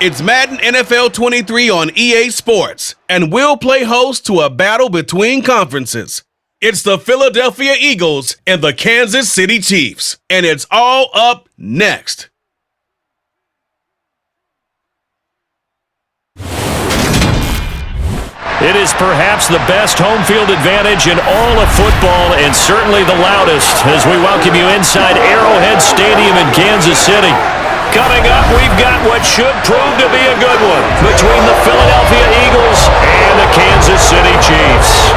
It's Madden NFL 23 on EA Sports, and we'll play host to a battle between conferences. It's the Philadelphia Eagles and the Kansas City Chiefs, and it's all up next. It is perhaps the best home field advantage in all of football, and certainly the loudest, as we welcome you inside Arrowhead Stadium in Kansas City. Coming up, we've got what should prove to be a good one between the Philadelphia Eagles and the Kansas City Chiefs.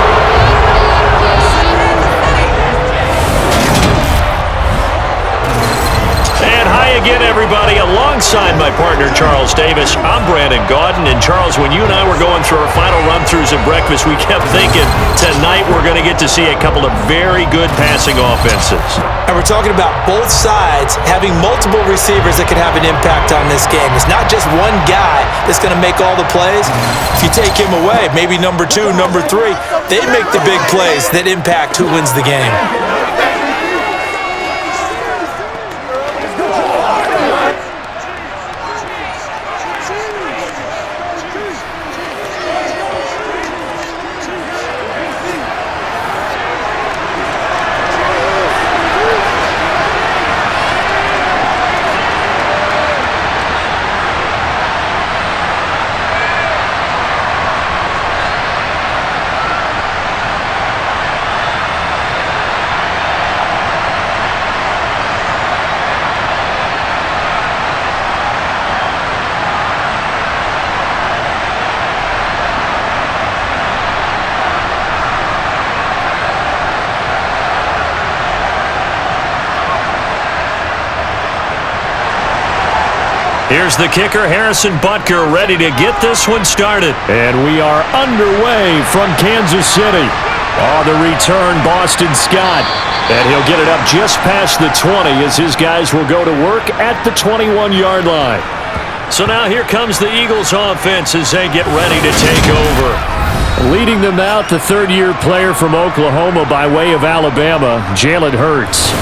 And hi again, everybody. Alongside my partner, Charles Davis, I'm Brandon Gaudin. And Charles, when you and I were going through our final run-throughs at breakfast, we kept thinking tonight we're going to get to see a couple of very good passing offenses. And we're talking about both sides having multiple receivers that can have an impact on this game. It's not just one guy that's going to make all the plays. If you take him away, maybe number 2, number 3, they make the big plays that impact who wins the game. Here's the kicker, Harrison Butker, ready to get this one started. And we are underway from Kansas City. The return, Boston Scott. And he'll get it up just past the 20 as his guys will go to work at the 21-yard line. So now here comes the Eagles offense as they get ready to take over. Leading them out, the third-year player from Oklahoma by way of Alabama, Jalen Hurts.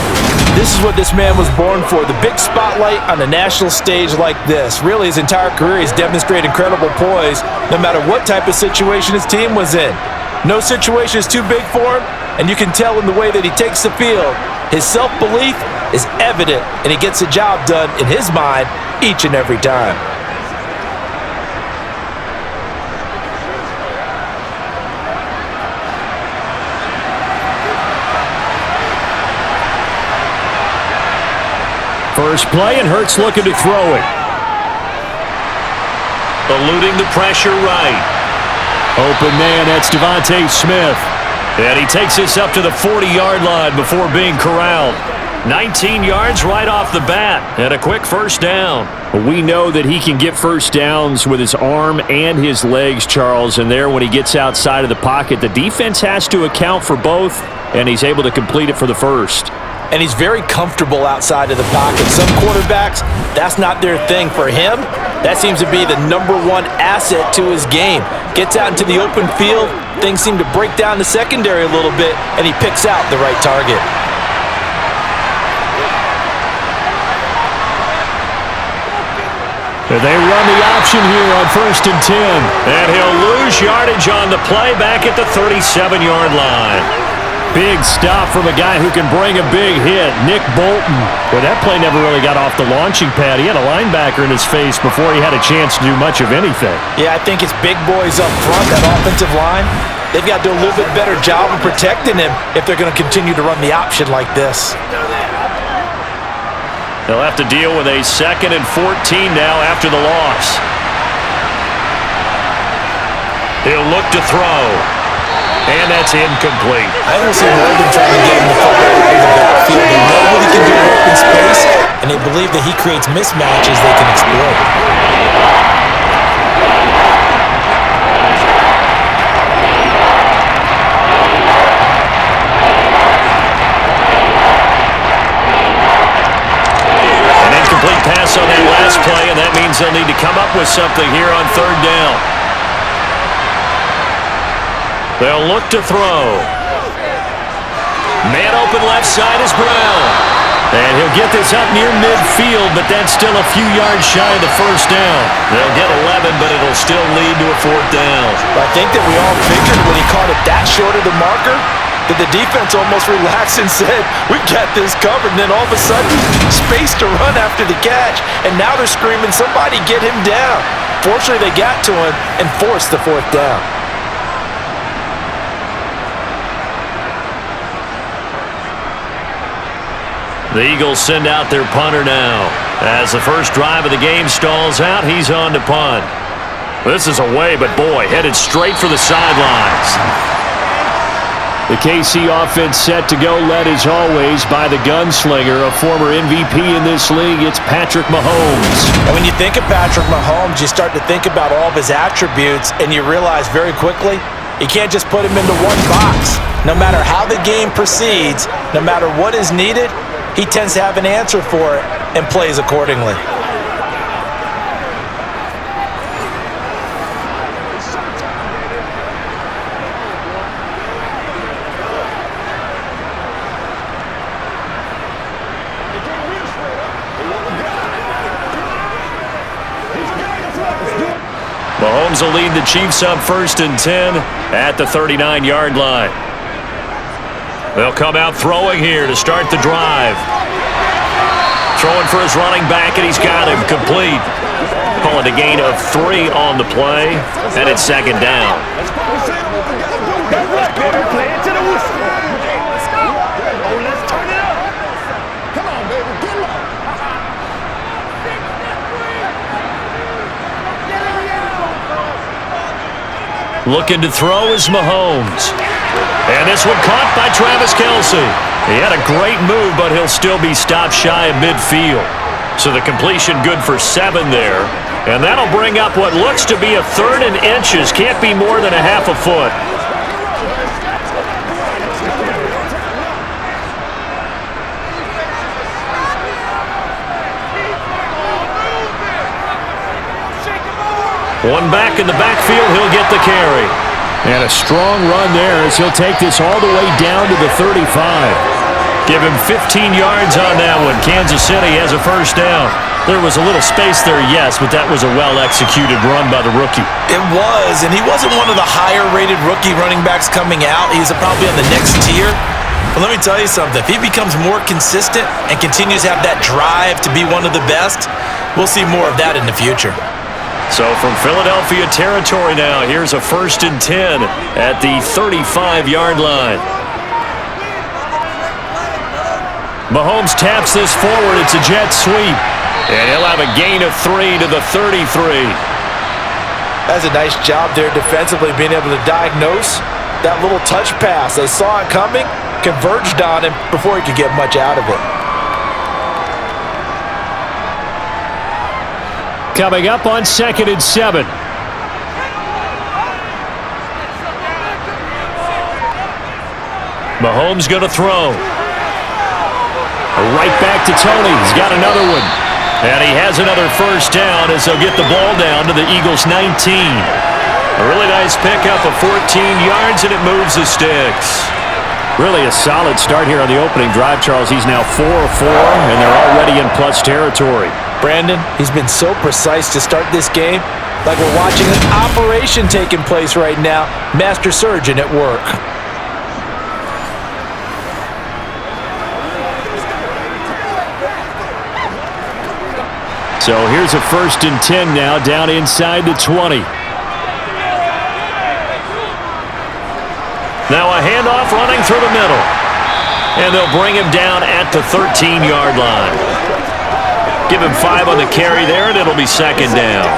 This is what this man was born for, the big spotlight on a national stage like this. Really, his entire career, he's demonstrated incredible poise no matter what type of situation his team was in. No situation is too big for him, and you can tell in the way that he takes the field. His self-belief is evident, and he gets the job done in his mind each and every time. First play, and Hurts looking to throw it. Eluding the pressure right. Open man, that's Devontae Smith. And he takes this up to the 40-yard line before being corralled. 19 yards right off the bat, and a quick first down. We know that he can get first downs with his arm and his legs, Charles, and there when he gets outside of the pocket, the defense has to account for both, and he's able to complete it for the first. And he's very comfortable outside of the pocket. Some quarterbacks, that's not their thing. For him, that seems to be the #1 asset to his game. Gets out into the open field, things seem to break down the secondary a little bit, and he picks out the right target. They run the option here on 1st and 10. And he'll lose yardage on the play back at the 37-yard line. Big stop from a guy who can bring a big hit, Nick Bolton. But that play never really got off the launching pad. He had a linebacker in his face before he had a chance to do much of anything. Yeah, I think his big boys up front, that offensive line, they've got to do a little bit better job of protecting him if they're going to continue to run the option like this. They'll have to deal with a 2nd and 14 now after the loss. He'll look to throw. And that's incomplete. I don't see more than trying to get him the football out of the backfield. They know what he can do in open space, and they believe that he creates mismatches they can exploit. An incomplete pass on that last play, and that means they'll need to come up with something here on 3rd down. They'll look to throw. Man open left side is Brown. And he'll get this up near midfield, but that's still a few yards shy of the first down. They'll get 11, but it'll still lead to a fourth down. I think that we all figured when he caught it that short of the marker that the defense almost relaxed and said, we've got this covered. And then all of a sudden, space to run after the catch. And now they're screaming, somebody get him down. Fortunately, they got to him and forced the fourth down. The Eagles send out their punter now. As the first drive of the game stalls out, he's on to punt. This is away, but boy, headed straight for the sidelines. The KC offense set to go, led as always by the gunslinger, a former MVP in this league. It's Patrick Mahomes. And when you think of Patrick Mahomes, you start to think about all of his attributes, and you realize very quickly, you can't just put him into one box. No matter how the game proceeds, no matter what is needed, he tends to have an answer for it and plays accordingly. Mahomes will lead the Chiefs up 1st and 10 at the 39-yard line. They'll come out throwing here to start the drive. Throwing for his running back, and he's got him complete. Calling a gain of 3 on the play, and it's 2nd down. Looking to throw is Mahomes. And this one caught by Travis Kelce. He had a great move, but he'll still be stopped shy of midfield. So the completion good for 7 there. And that'll bring up what looks to be a 3rd and inches. Can't be more than a half a foot. One back in the backfield, he'll get the carry. And a strong run there as he'll take this all the way down to the 35. Give him 15 yards on that one. Kansas City has a first down. There was a little space there, yes, but that was a well-executed run by the rookie. It was, and he wasn't one of the higher-rated rookie running backs coming out. He's probably on the next tier. But let me tell you something. If he becomes more consistent and continues to have that drive to be one of the best, we'll see more of that in the future. So from Philadelphia territory now, here's a 1st and 10 at the 35-yard line. Mahomes taps this forward. It's a jet sweep. And he'll have a gain of 3 to the 33. That's a nice job there defensively, being able to diagnose that little touch pass. They saw it coming, converged on him before he could get much out of it. Coming up on 2nd and 7. Mahomes going to throw. Right back to Tony. He's got another one. And he has another first down as they'll get the ball down to the Eagles' 19. A really nice pickup of 14 yards, and it moves the sticks. Really a solid start here on the opening drive, Charles. He's now 4 of 4, and they're already in plus territory. Brandon, he's been so precise to start this game, like we're watching an operation taking place right now. Master surgeon at work. So here's a 1st and 10 now, down inside the 20. Now a handoff running through the middle. And they'll bring him down at the 13-yard line. Give him 5 on the carry there, and it'll be 2nd down.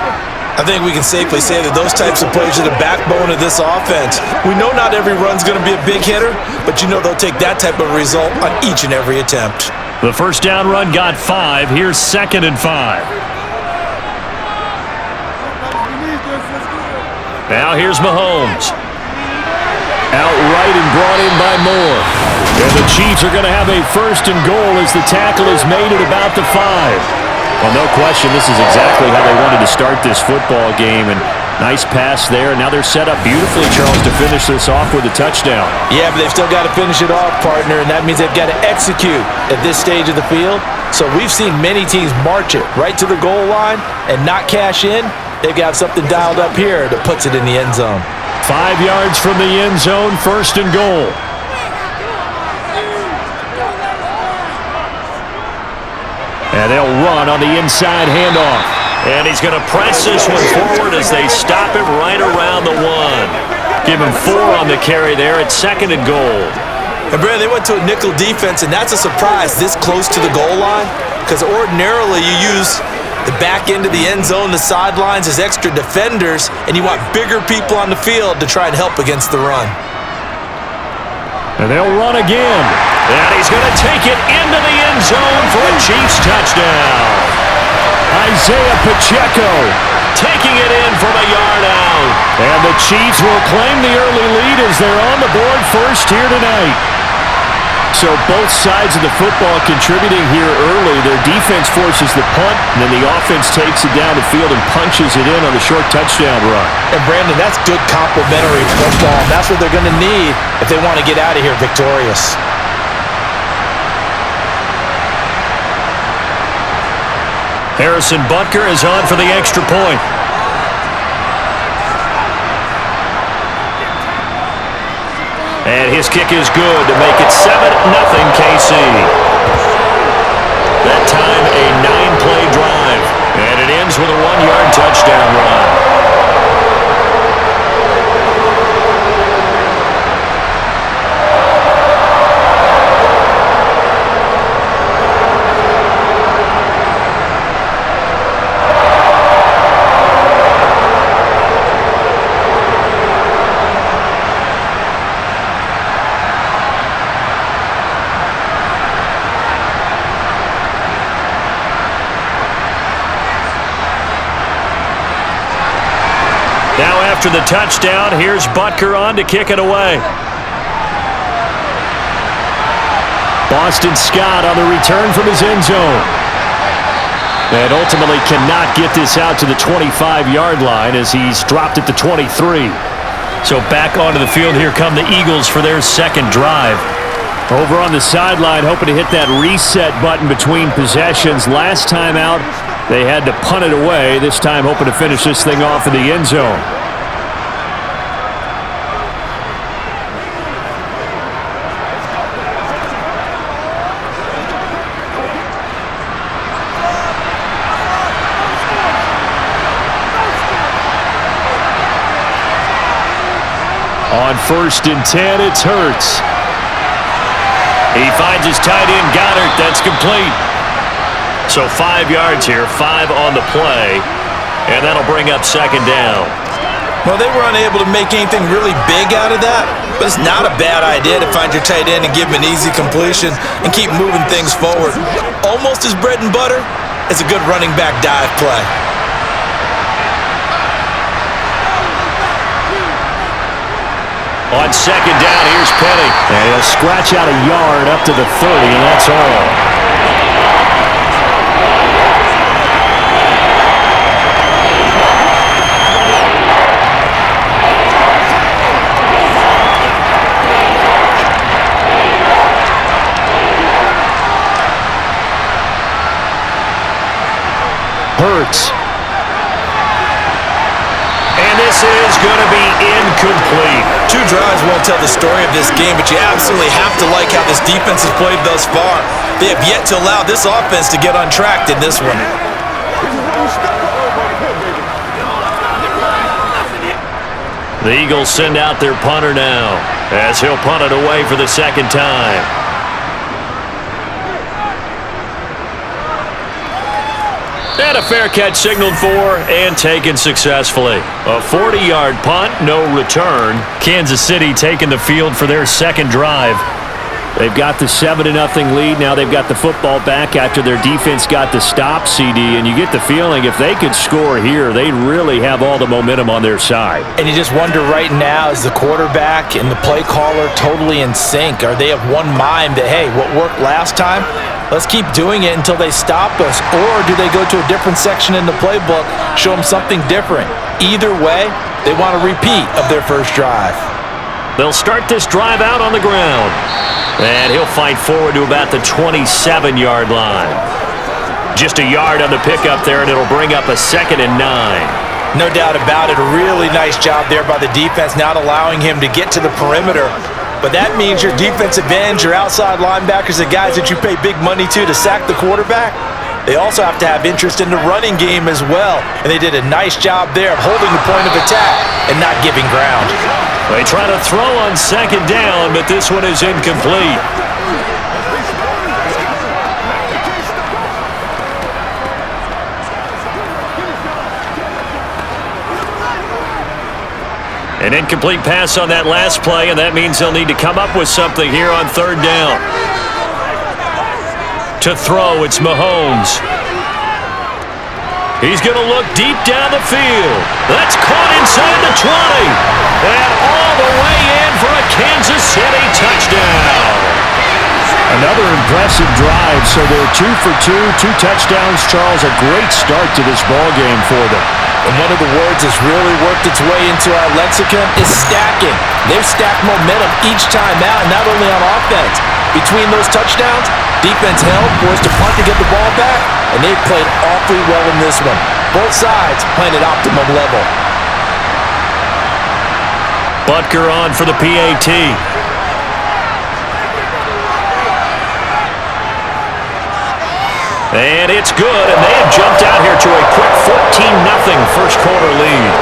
I think we can safely say that those types of plays are the backbone of this offense. We know not every run's going to be a big hitter, but you know they'll take that type of result on each and every attempt. The first down run got 5. Here's 2nd and 5. Now here's Mahomes. Outright and brought in by Moore. And the Chiefs are going to have a 1st and goal as the tackle is made at about the 5. Well, no question, this is exactly how they wanted to start this football game. And Nice pass there. Now they're set up beautifully, Charles, to finish this off with a touchdown. Yeah, but they've still got to finish it off, partner, and that means they've got to execute at this stage of the field. So we've seen many teams march it right to the goal line and not cash in. They've got something dialed up here that puts it in the end zone. 5 yards from the end zone, 1st and goal. And they'll run on the inside handoff. And he's going to press this one forward as they stop him right around the 1. Give him 4 on the carry there at 2nd and goal. And Brad, they went to a nickel defense, and that's a surprise this close to the goal line, because ordinarily you use the back end of the end zone, the sidelines as extra defenders, and you want bigger people on the field to try and help against the run. And they'll run again. And he's going to take it into the end zone for a Chiefs touchdown. Isaiah Pacheco taking it in from a yard out. And the Chiefs will claim the early lead as they're on the board first here tonight. So both sides of the football contributing here early. Their defense forces the punt, and then the offense takes it down the field and punches it in on the short touchdown run. And Brandon, that's good complementary football. That's what they're going to need if they want to get out of here victorious. Harrison Butker is on for the extra point. And his kick is good to make it 7-0 KC. That time a 9-play drive. And it ends with a 1-yard touchdown run. Now after the touchdown, here's Butker on to kick it away. Boston Scott on the return from his end zone. And ultimately cannot get this out to the 25-yard line as he's dropped it to 23. So back onto the field, here come the Eagles for their second drive. Over on the sideline, hoping to hit that reset button between possessions. Last time out, they had to punt it away. This time hoping to finish this thing off in the end zone. On 1st and 10, it's Hurts. He finds his tight end, Goddard. That's complete. So 5 yards here, 5 on the play, and that'll bring up 2nd down. Well, they were unable to make anything really big out of that, but it's not a bad idea to find your tight end and give him an easy completion and keep moving things forward. Almost as bread and butter as a good running back dive play. On 2nd down, here's Penny. And he'll scratch out a yard up to the 30, and that's all. Hurts. And this is going to be incomplete. 2 drives won't tell the story of this game, but you absolutely have to like how this defense has played thus far. They have yet to allow this offense to get on track in this one. The Eagles send out their punter now as he'll punt it away for the 2nd time. And a fair catch signaled for and taken successfully. A 40-yard punt, no return. Kansas City taking the field for their 2nd drive. They've got the 7-0 lead. Now they've got the football back after their defense got the stop, CD. And you get the feeling if they could score here, they'd really have all the momentum on their side. And you just wonder right now, is the quarterback and the play caller totally in sync? Are they of one mind that, hey, what worked last time? Let's keep doing it until they stop us. Or do they go to a different section in the playbook, show them something different? Either way, they want a repeat of their first drive. They'll start this drive out on the ground. And he'll fight forward to about the 27-yard line. Just a yard on the pickup there, and it'll bring up a 2nd and 9. No doubt about it. A really nice job there by the defense, not allowing him to get to the perimeter. But that means your defensive ends, your outside linebackers, the guys that you pay big money to sack the quarterback, they also have to have interest in the running game as well. And they did a nice job there of holding the point of attack and not giving ground. They try to throw on 2nd down, but this one is incomplete. An incomplete pass on that last play, and that means they'll need to come up with something here on 3rd down. To throw, it's Mahomes. He's going to look deep down the field. That's caught inside the 20. And all the way in for a Kansas City touchdown. Another impressive drive, so they're 2 for 2, 2 touchdowns. Charles, a great start to this ball game for them. And one of the words that's really worked its way into our lexicon is stacking. They've stacked momentum each time out, not only on offense. Between those touchdowns, defense held, forced to punt to get the ball back, and they've played awfully well in this one. Both sides playing at optimum level. Butker on for the PAT. And it's good, and they have jumped out here to a quick 14-0 first quarter lead.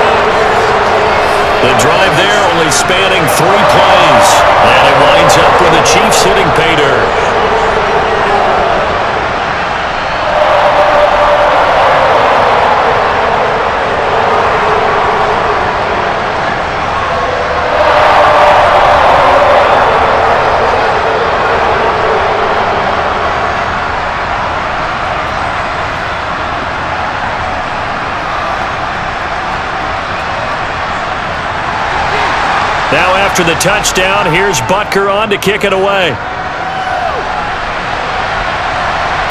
The drive there only spanning 3 plays, and it winds up with the Chiefs hitting pay dirt. Now after the touchdown, here's Butker on to kick it away.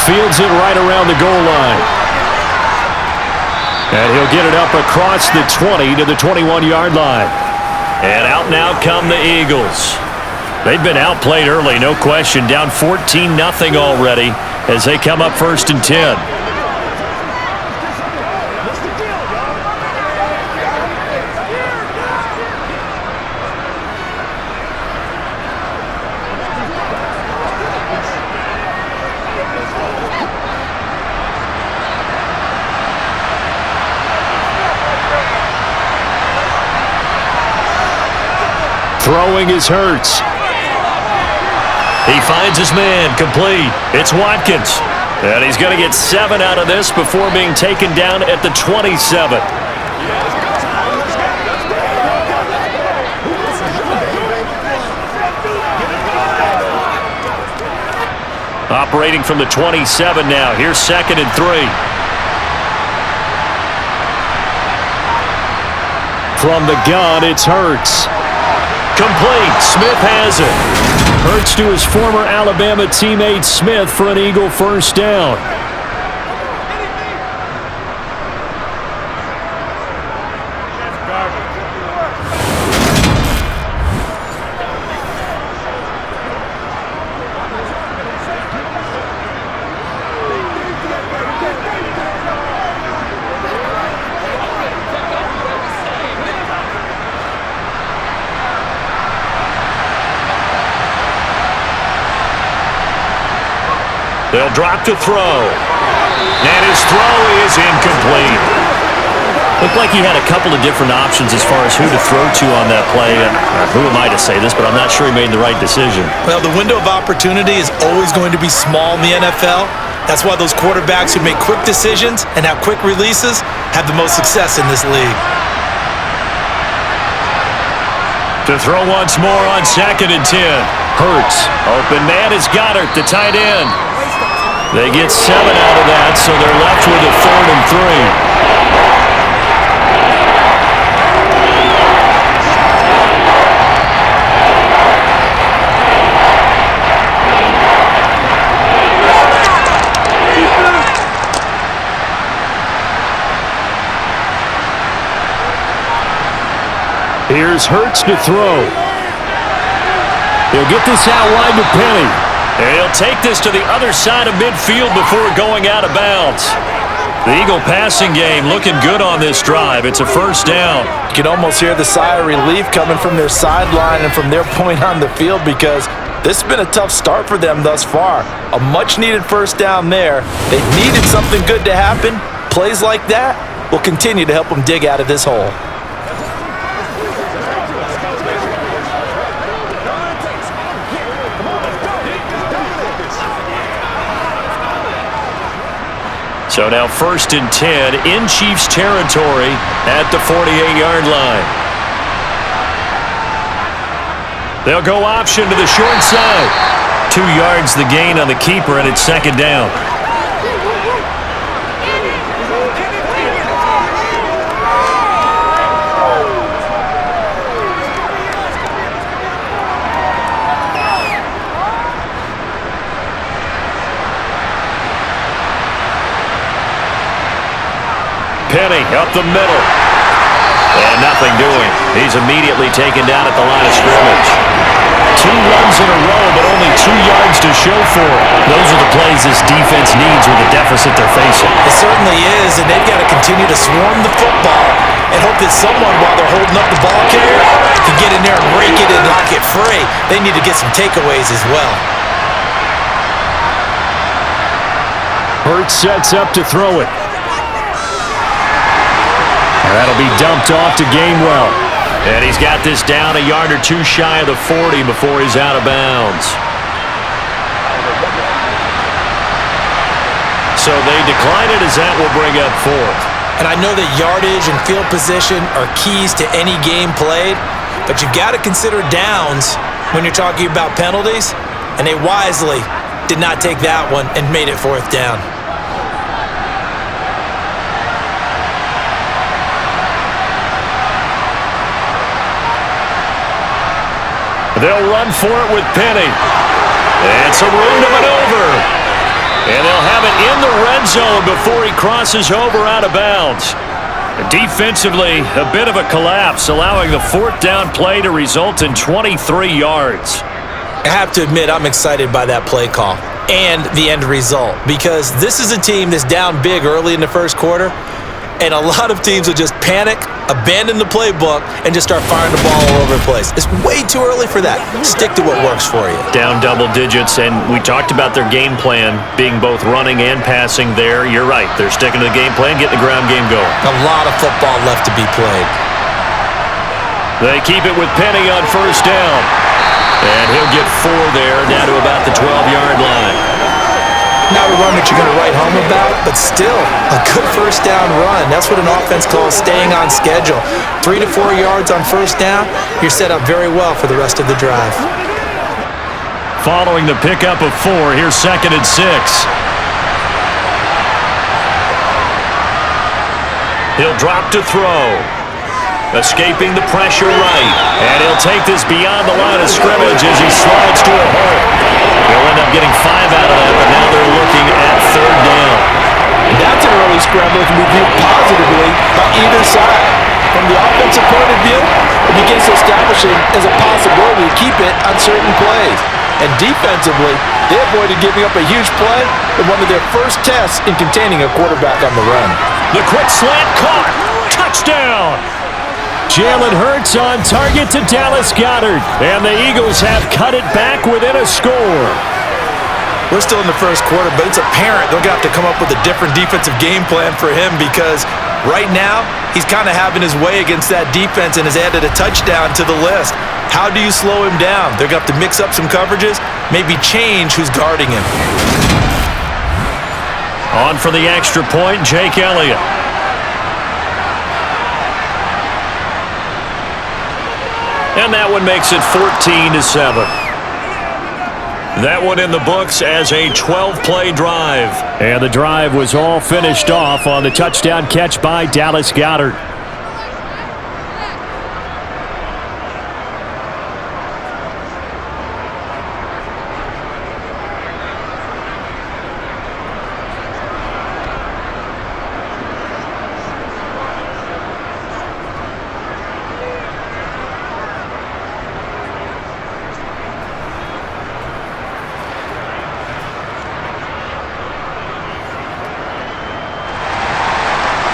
Fields it right around the goal line. And he'll get it up across the 20 to the 21-yard line. And out now come the Eagles. They've been outplayed early, no question. Down 14-0 already as they come up 1st and 10. Throwing is Hurts. He finds his man, complete. It's Watkins. And he's going to get 7 out of this before being taken down at the 27. Operating from the 27 now. Here's 2nd and 3. From the gun, it's Hurts. Complete. Smith has it. Hurts to his former Alabama teammate Smith for an Eagle first down. They'll drop to throw. And his throw is incomplete. Looked like he had a couple of different options as far as who to throw to on that play. And who am I to say this, but I'm not sure he made the right decision. Well, the window of opportunity is always going to be small in the NFL. That's why those quarterbacks who make quick decisions and have quick releases have the most success in this league. To throw once more on 2nd and 10. Hurts. Open man is Goddard, the tight end. They get 7 out of that, so they're left with a 3rd and 3. is Hurts to throw. He'll get this out wide to Penny. And he'll take this to the other side of midfield before going out of bounds. The Eagle passing game looking good on this drive. It's a first down. You can almost hear the sigh of relief coming from their sideline and from their point on the field because this has been a tough start for them thus far. A much-needed first down there. They needed something good to happen. Plays like that will continue to help them dig out of this hole. So now 1st and 10 in Chiefs territory at the 48-yard line. They'll go option to the short side. 2 yards the gain on the keeper, and it's 2nd down. Penny up the middle. And nothing doing. He's immediately taken down at the line of scrimmage. 2 runs in a row, but only 2 yards to show for it. Those are the plays this defense needs with the deficit they're facing. It certainly is, and they've got to continue to swarm the football and hope that someone, while they're holding up the ball carrier, can get in there and rake it and knock it free. They need to get some takeaways as well. Hurts sets up to throw it. That'll be dumped off to Gainwell. And he's got this down a yard or 2 shy of the 40 before he's out of bounds. So they decline it as that will bring up 4th. And I know that yardage and field position are keys to any game played, but you've got to consider downs when you're talking about penalties, and they wisely did not take that one and made it 4th down. They'll run for it with Penny. It's a room to maneuver. And they'll have it in the red zone before he crosses over out of bounds. Defensively, a bit of a collapse, allowing the 4th down play to result in 23 yards. I have to admit, I'm excited by that play call and the end result because this is a team that's down big early in the first quarter, and a lot of teams will just panic, abandon the playbook, and just start firing the ball all over the place. It's way too early for that. Stick to what works for you. Down double digits, and we talked about their game plan being both running and passing there. You're right. They're sticking to the game plan, getting the ground game going. A lot of football left to be played. They keep it with Penny on 1st down. And he'll get 4 there, down to about the 12-yard line. Not a run that you're going to write home about, but still a good 1st down run. That's what an offense calls staying on schedule. 3 to 4 yards on 1st down, you're set up very well for the rest of the drive. Following the pickup of 4, here's 2nd and 6. He'll drop to throw. Escaping the pressure right. And he'll take this beyond the line of scrimmage as he slides to a hole. They'll end up getting 5 out of that, but now they're looking at 3rd down. And that's an early scramble that can be viewed positively by either side. From the offensive point of view, it begins to establish it as a possibility to keep it on certain plays. And defensively, they avoided giving up a huge play in one of their first tests in containing a quarterback on the run. The quick slant caught. Touchdown! Jalen Hurts on target to Dallas Goedert. And the Eagles have cut it back within a score. We're still in the first quarter, but it's apparent they're going to have to come up with a different defensive game plan for him because right now he's kind of having his way against that defense and has added a touchdown to the list. How do you slow him down? They're going to have to mix up some coverages, maybe change who's guarding him. On for the extra point, Jake Elliott. And that one makes it 14-7. That one in the books as a 12-play drive. And the drive was all finished off on the touchdown catch by Dallas Goedert.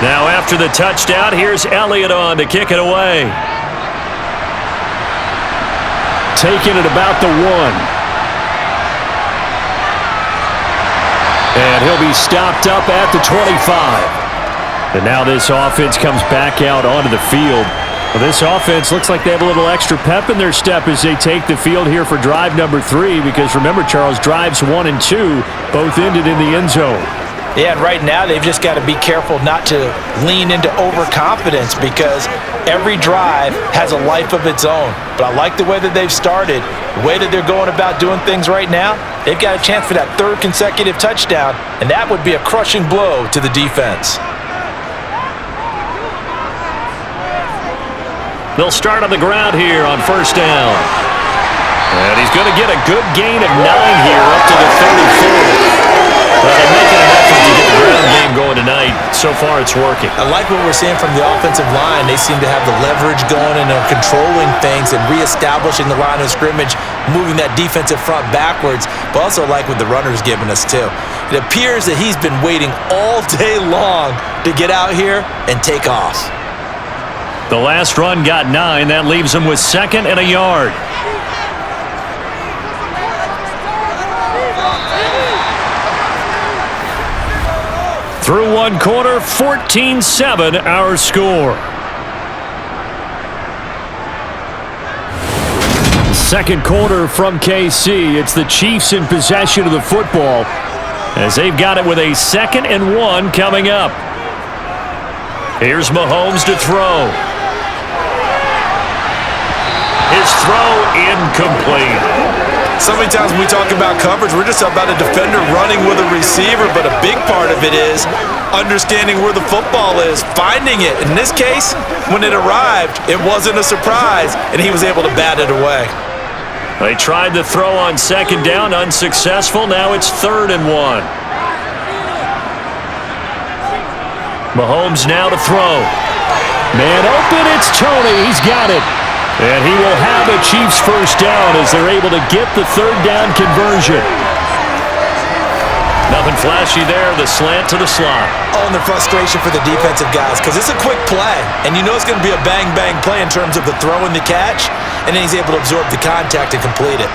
Now after the touchdown, here's Elliott on to kick it away. Taking it about the 1. And he'll be stopped up at the 25. And now this offense comes back out onto the field. Well, this offense looks like they have a little extra pep in their step as they take the field here for drive number 3, because remember, Charles, drives 1 and 2 both ended in the end zone. Yeah, and right now they've just got to be careful not to lean into overconfidence, because every drive has a life of its own. But I like the way that they've started, the way that they're going about doing things right now. They've got a chance for that 3rd consecutive touchdown, and that would be a crushing blow to the defense. They'll start on the ground here on 1st down. And he's going to get a good gain of 9 here up to the 34. They're making an effort to get the ground game going tonight. So far, it's working. I like what we're seeing from the offensive line. They seem to have the leverage going, and they're controlling things and reestablishing the line of scrimmage, moving that defensive front backwards, but also like what the runner's giving us, too. It appears that he's been waiting all day long to get out here and take off. The last run got 9. That leaves him with 2nd and a yard. Through 1 quarter, 14-7 our score. Second quarter from KC. It's the Chiefs in possession of the football as they've got it with a 2nd and 1 coming up. Here's Mahomes to throw. His throw incomplete. So many times when we talk about coverage, we're just about a defender running with a receiver, but a big part of it is understanding where the football is, finding it. In this case, when it arrived, it wasn't a surprise, and he was able to bat it away. They tried to throw on 2nd down, unsuccessful. Now it's 3rd and 1. Mahomes now to throw. Man open, it's Tony. He's got it. And he will have a Chiefs 1st down as they're able to get the 3rd down conversion. Nothing flashy there, the slant to the slot. Oh, and the frustration for the defensive guys, because it's a quick play, and you know it's going to be a bang-bang play in terms of the throw and the catch, and then he's able to absorb the contact and complete it.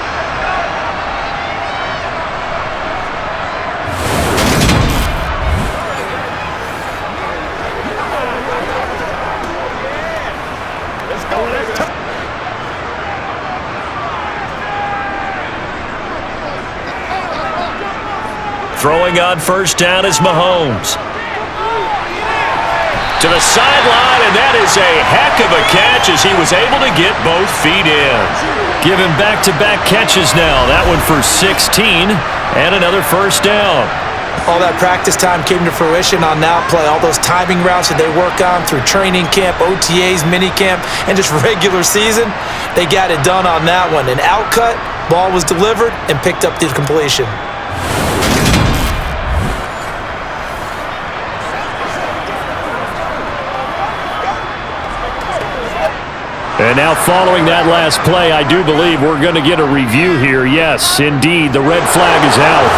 Throwing on 1st down is Mahomes. To the sideline, and that is a heck of a catch as he was able to get both feet in. Giving back-to-back catches now. That one for 16 and another 1st down. All that practice time came to fruition on that play. All those timing routes that they work on through training camp, OTAs, minicamp, and just regular season, they got it done on that one. An outcut, ball was delivered, and picked up the completion. And now following that last play, I do believe we're going to get a review here. Yes, indeed, the red flag is out.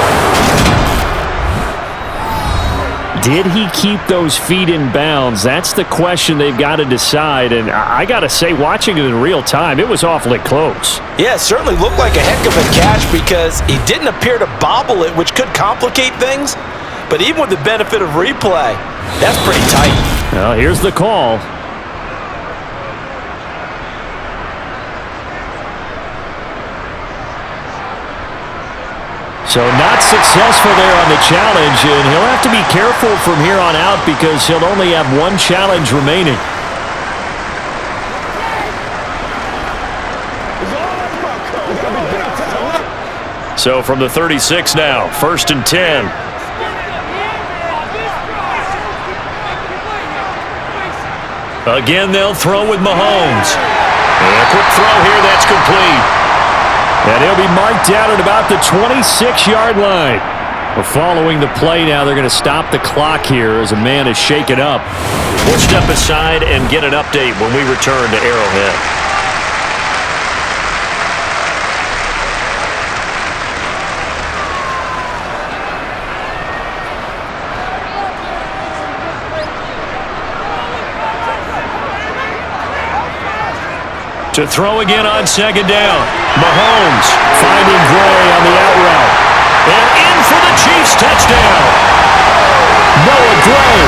Did he keep those feet in bounds? That's the question they've got to decide. And I got to say, watching it in real time, it was awfully close. Yeah, it certainly looked like a heck of a catch because he didn't appear to bobble it, which could complicate things. But even with the benefit of replay, that's pretty tight. Well, here's the call. So not successful there on the challenge, and he'll have to be careful from here on out because he'll only have 1 challenge remaining. So from the 36 now, 1st and 10. Again, they'll throw with Mahomes. And a quick throw here, that's complete. And he'll be marked down at about the 26-yard line. Well, following the play now, they're going to stop the clock here as a man is shaken up. We'll step aside and get an update when we return to Arrowhead. To throw again on second down. Mahomes finding Gray on the out route. And in for the Chiefs touchdown. Noah Gray,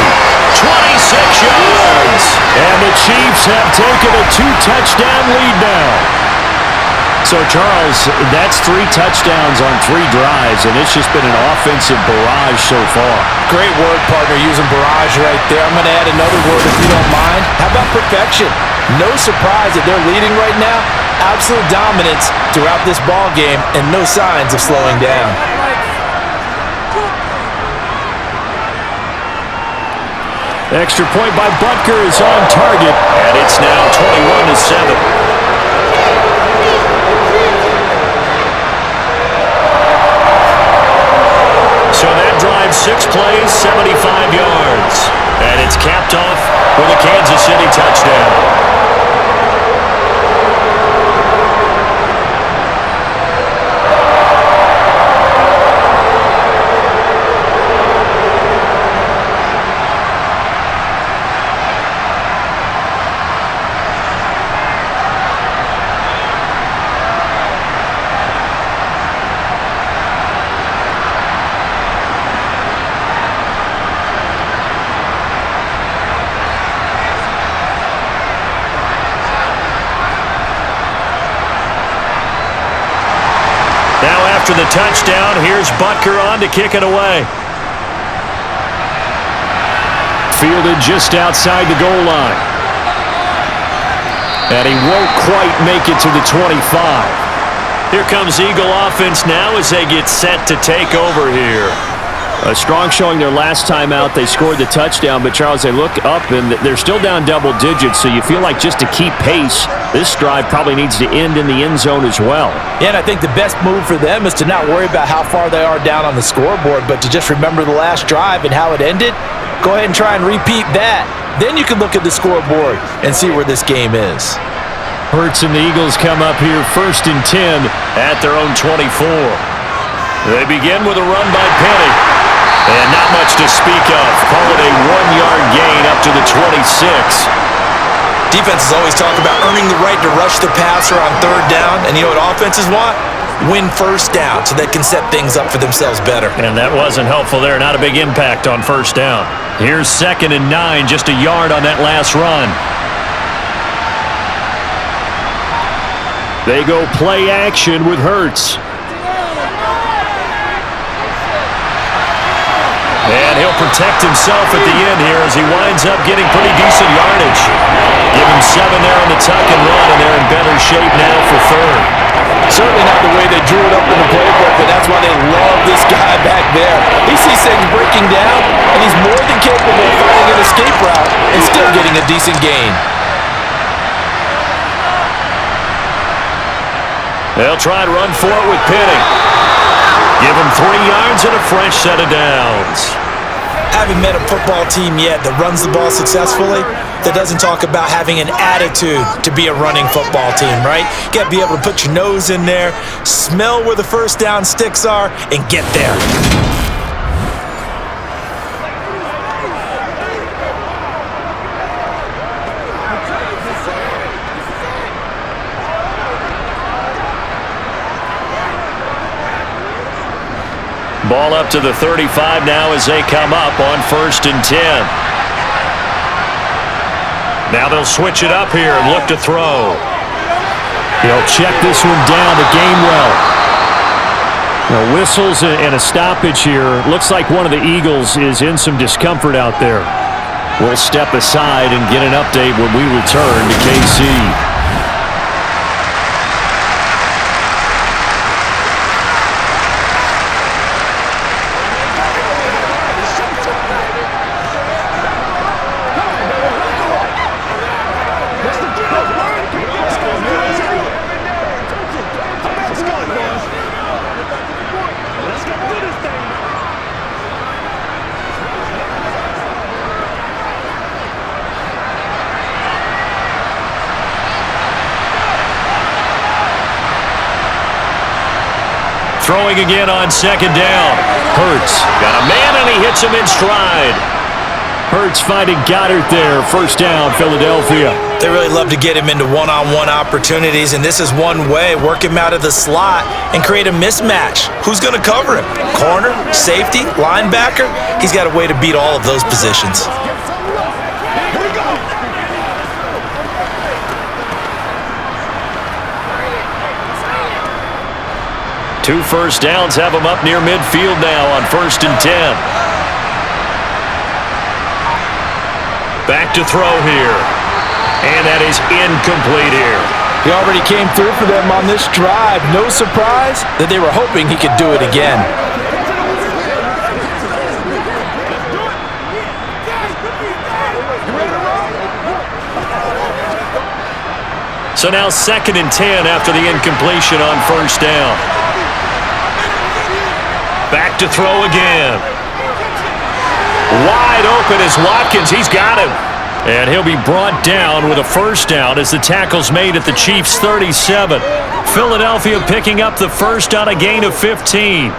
26 yards. And the Chiefs have taken a 2-touchdown lead now. So, Charles, that's 3 touchdowns on 3 drives, and it's just been an offensive barrage so far. Great word, partner, using barrage right there. I'm going to add another word if you don't mind. How about perfection? No surprise that they're leading right now. Absolute dominance throughout this ball game and no signs of slowing down. Extra point by Butker is on target, and it's now 21-7. So that drive, 6 plays, 75 yards. And it's capped off with a Kansas City touchdown. After the touchdown, here's Butker on to kick it away. Fielded just outside the goal line. And he won't quite make it to the 25. Here comes Eagle offense now as they get set to take over here. A strong showing their last time out. They scored the touchdown, but Charles, they look up and they're still down double digits, so you feel like just to keep pace, this drive probably needs to end in the end zone as well. Yeah, and I think the best move for them is to not worry about how far they are down on the scoreboard, but to just remember the last drive and how it ended. Go ahead and try and repeat that. Then you can look at the scoreboard and see where this game is. Hurts and the Eagles come up here 1st and 10 at their own 24. They begin with a run by Penny. And not much to speak of. Call it a 1-yard gain up to the 26. Defenses always talk about earning the right to rush the passer on 3rd down. And you know what offenses want? Win 1st down so they can set things up for themselves better. And that wasn't helpful there. Not a big impact on 1st down. Here's 2nd and 9, just a yard on that last run. They go play action with Hurts. And he'll protect himself at the end here as he winds up getting pretty decent yardage. Give him 7 there on the tuck and run, and they're in better shape now for 3rd. Certainly not the way they drew it up in the playbook, but that's why they love this guy back there. He sees things breaking down, and he's more than capable of finding an escape route and still getting a decent gain. They'll try to run for it with Penny. Give him 3 yards and a fresh set of downs. Haven't met a football team yet that runs the ball successfully that doesn't talk about having an attitude to be a running football team, right? You got to be able to put your nose in there, smell where the 1st down sticks are, and get there. Ball up to the 35 now as they come up on 1st and 10. Now they'll switch it up here and look to throw. He'll check this one down to Gainwell. Now whistles and a stoppage here. Looks like one of the Eagles is in some discomfort out there. We'll step aside and get an update when we return to KC. Throwing again on 2nd down. Hurts. Got a man and he hits him in stride. Hurts finding Goddard there. 1st down, Philadelphia. They really love to get him into one-on-one opportunities, and this is one way. Work him out of the slot and create a mismatch. Who's going to cover him? Corner, safety, linebacker? He's got a way to beat all of those positions. 2 first downs have him up near midfield now on 1st and 10. Back to throw here. And that is incomplete here. He already came through for them on this drive. No surprise that they were hoping he could do it again. So now 2nd and 10 after the incompletion on 1st down. Back to throw again. Wide open is Watkins. He's got him. And he'll be brought down with a 1st down as the tackle's made at the Chiefs' 37. Philadelphia picking up the 1st on a gain of 15.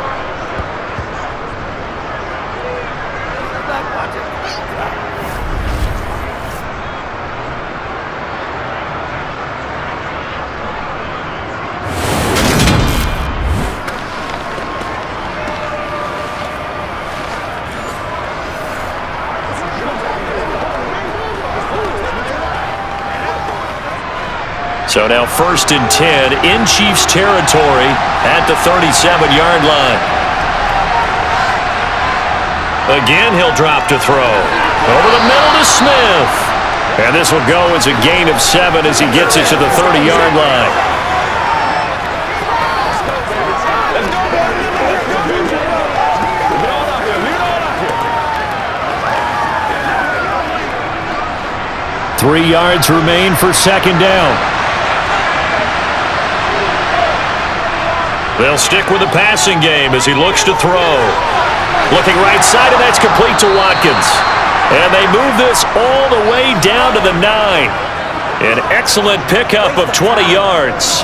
So now 1st and 10 in Chiefs territory at the 37-yard line. Again, he'll drop to throw. Over the middle to Smith. And this will go as a gain of 7 as he gets it to the 30-yard line. Three yards remain for 2nd down. They'll stick with the passing game as he looks to throw. Looking right side, and that's complete to Watkins. And they move this all the way down to the 9. An excellent pickup of 20 yards.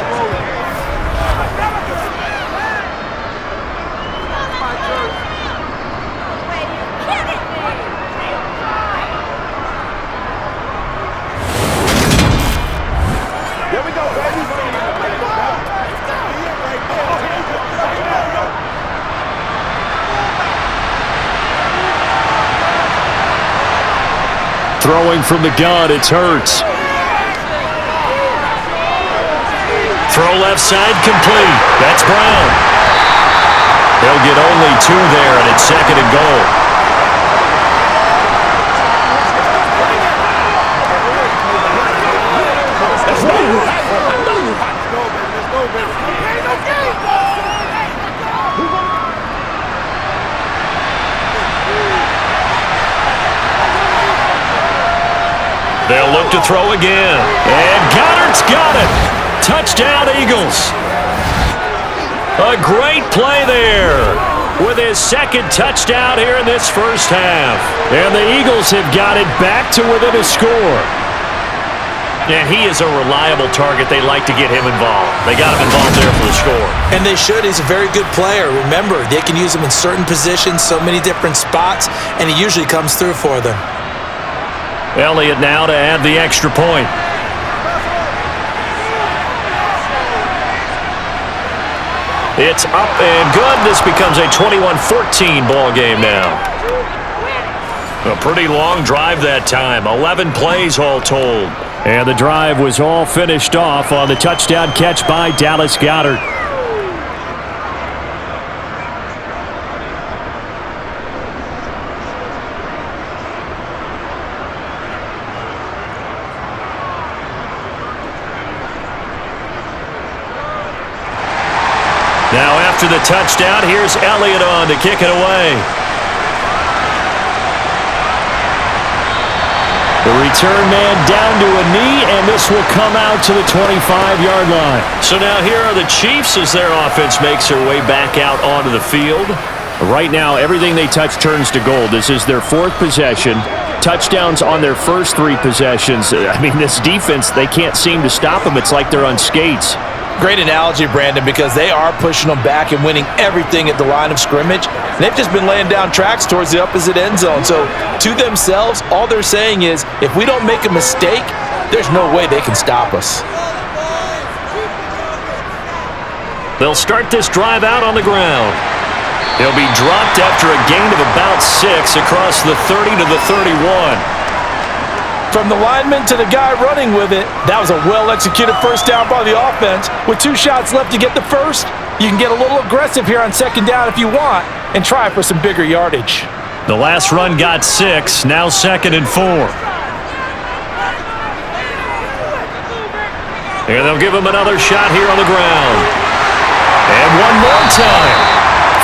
Throwing from the gun, it's Hurts. Throw left side, complete. That's Brown. They'll get only 2 there, and it's 2nd and goal. They'll look to throw again. And Goddard's got it. Touchdown, Eagles. A great play there with his 2nd touchdown here in this 1st half. And the Eagles have got it back to within a score. And he is a reliable target. They like to get him involved. They got him involved there for the score. And they should. He's a very good player. Remember, they can use him in certain positions, so many different spots, and he usually comes through for them. Elliott now to add the extra point. It's up and good. This becomes a 21-14 ball game now. A pretty long drive that time. 11 plays all told. And the drive was all finished off on the touchdown catch by Dallas Goedert. Now after the touchdown, here's Elliott on to kick it away. The return man down to a knee, and this will come out to the 25-yard line. So now here are the Chiefs as their offense makes their way back out onto the field. Right now, everything they touch turns to gold. This is their 4th possession. Touchdowns on their first 3 possessions. I mean, this defense, they can't seem to stop them. It's like they're on skates. Great analogy, Brandon, because they are pushing them back and winning everything at the line of scrimmage. And they've just been laying down tracks towards the opposite end zone. So to themselves, all they're saying is, if we don't make a mistake, There's no way they can stop us. They'll start this drive out on the ground. He'll be dropped after a gain of about 6 across the 30 to the 31. From the lineman to the guy running with it, that was a well-executed first down by the offense. With 2 shots left to get the first, you can get a little aggressive here on second down if you want and try for some bigger yardage. The last run got 6, now 2nd and 4. And they'll give him another shot here on the ground. And one more time.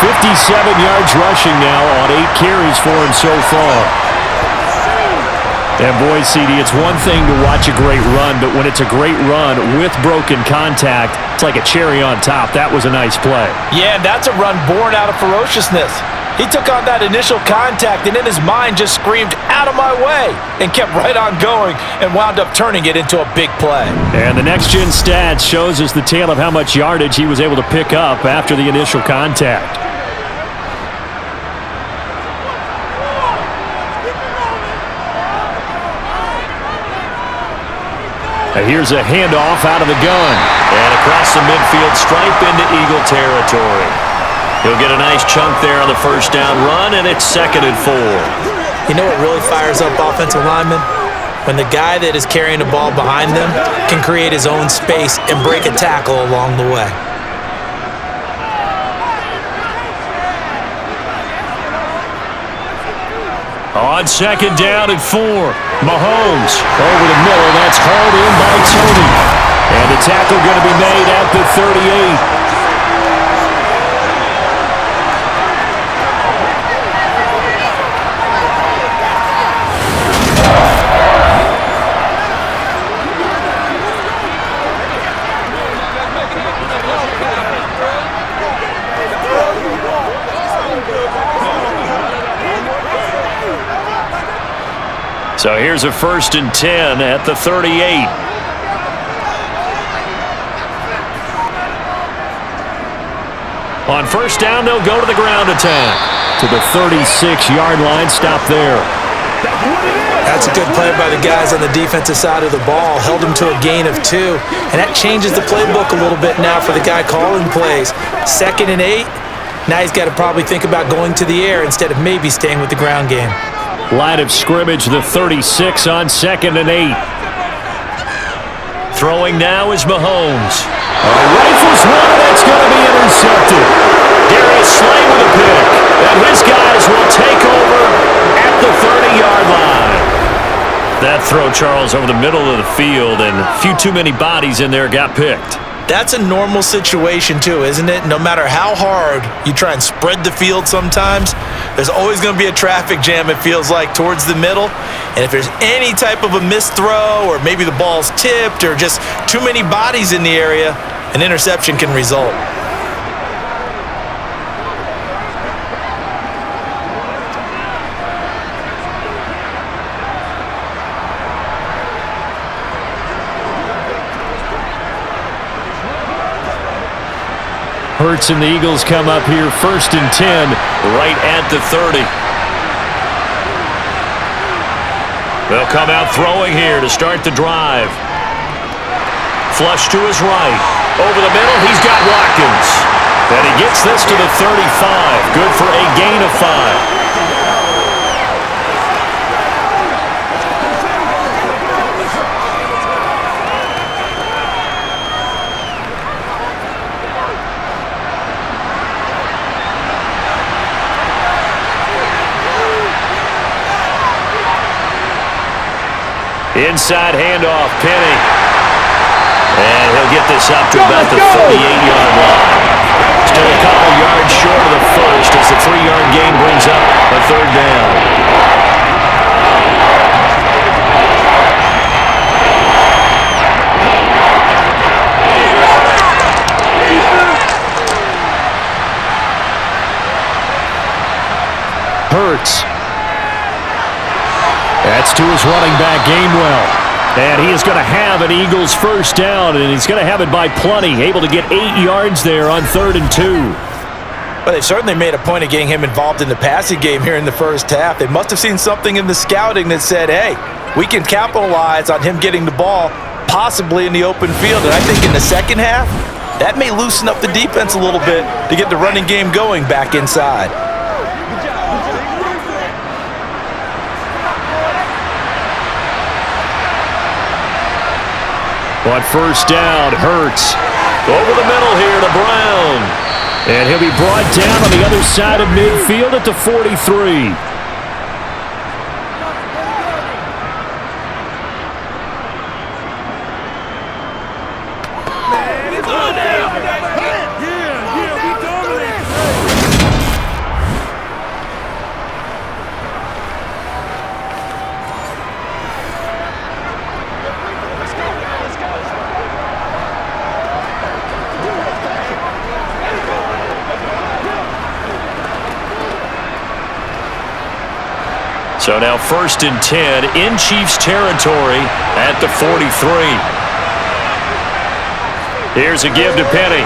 57 yards rushing now on 8 carries for him so far. And boy, CD, it's one thing to watch a great run, but when it's a great run with broken contact, it's like a cherry on top. That was a nice play. Yeah, and that's a run born out of ferociousness. He took on that initial contact and in his mind just screamed, "Out of my way," and kept right on going and wound up turning it into a big play. And the next-gen stats shows us the tale of how much yardage he was able to pick up after the initial contact. And here's a handoff out of the gun. And across the midfield stripe into Eagle territory. He'll get a nice chunk there on the first down run, and it's 2nd and 4. You know what really fires up offensive linemen? When the guy that is carrying the ball behind them can create his own space and break a tackle along the way. On 2nd down and 4. Mahomes over the middle. That's hauled in by Tony. And the tackle going to be made at the 38. So here's a 1st and 10 at the 38. On first down, they'll go to the ground attack. To the 36-yard line, stop there. That's a good play by the guys on the defensive side of the ball. Held him to a gain of 2. And that changes the playbook a little bit now for the guy calling plays. 2nd and 8. Now he's got to probably think about going to the air instead of maybe staying with the ground game. Line of scrimmage, the 36 on 2nd and 8. Throwing now is Mahomes. Rifles one, that's going to be intercepted. Darius Slay with a pick. And his guys will take over at the 30-yard line. That throw, Charles, over the middle of the field, and a few too many bodies in there got picked. That's a normal situation too, isn't it? No matter how hard you try and spread the field sometimes, there's always going to be a traffic jam, it feels like, towards the middle. And if there's any type of a missed throw or maybe the ball's tipped or just too many bodies in the area, an interception can result. Hurts and the Eagles come up here 1st and 10. Right at the 30. They'll come out throwing here to start the drive. Flush to his right. Over the middle, he's got Watkins. And he gets this to the 35. Good for a gain of 5. Inside handoff, Penny. And he'll get this up to about the 38-yard line. Still a couple yards short of the first as the 3-yard gain brings up a 3rd down. Hurts. That's to his running back, Gainwell. And he is going to have an Eagles first down, and he's going to have it by plenty. Able to get 8 yards there on 3rd and 2. Well, they certainly made a point of getting him involved in the passing game here in the first half. They must have seen something in the scouting that said, hey, we can capitalize on him getting the ball possibly in the open field. And I think in the second half, that may loosen up the defense a little bit to get the running game going back inside. On first down, Hurts. Over the middle here to Brown. And he'll be brought down on the other side of midfield at the 43. So now 1st and 10 in Chiefs territory at the 43. Here's a give to Penny.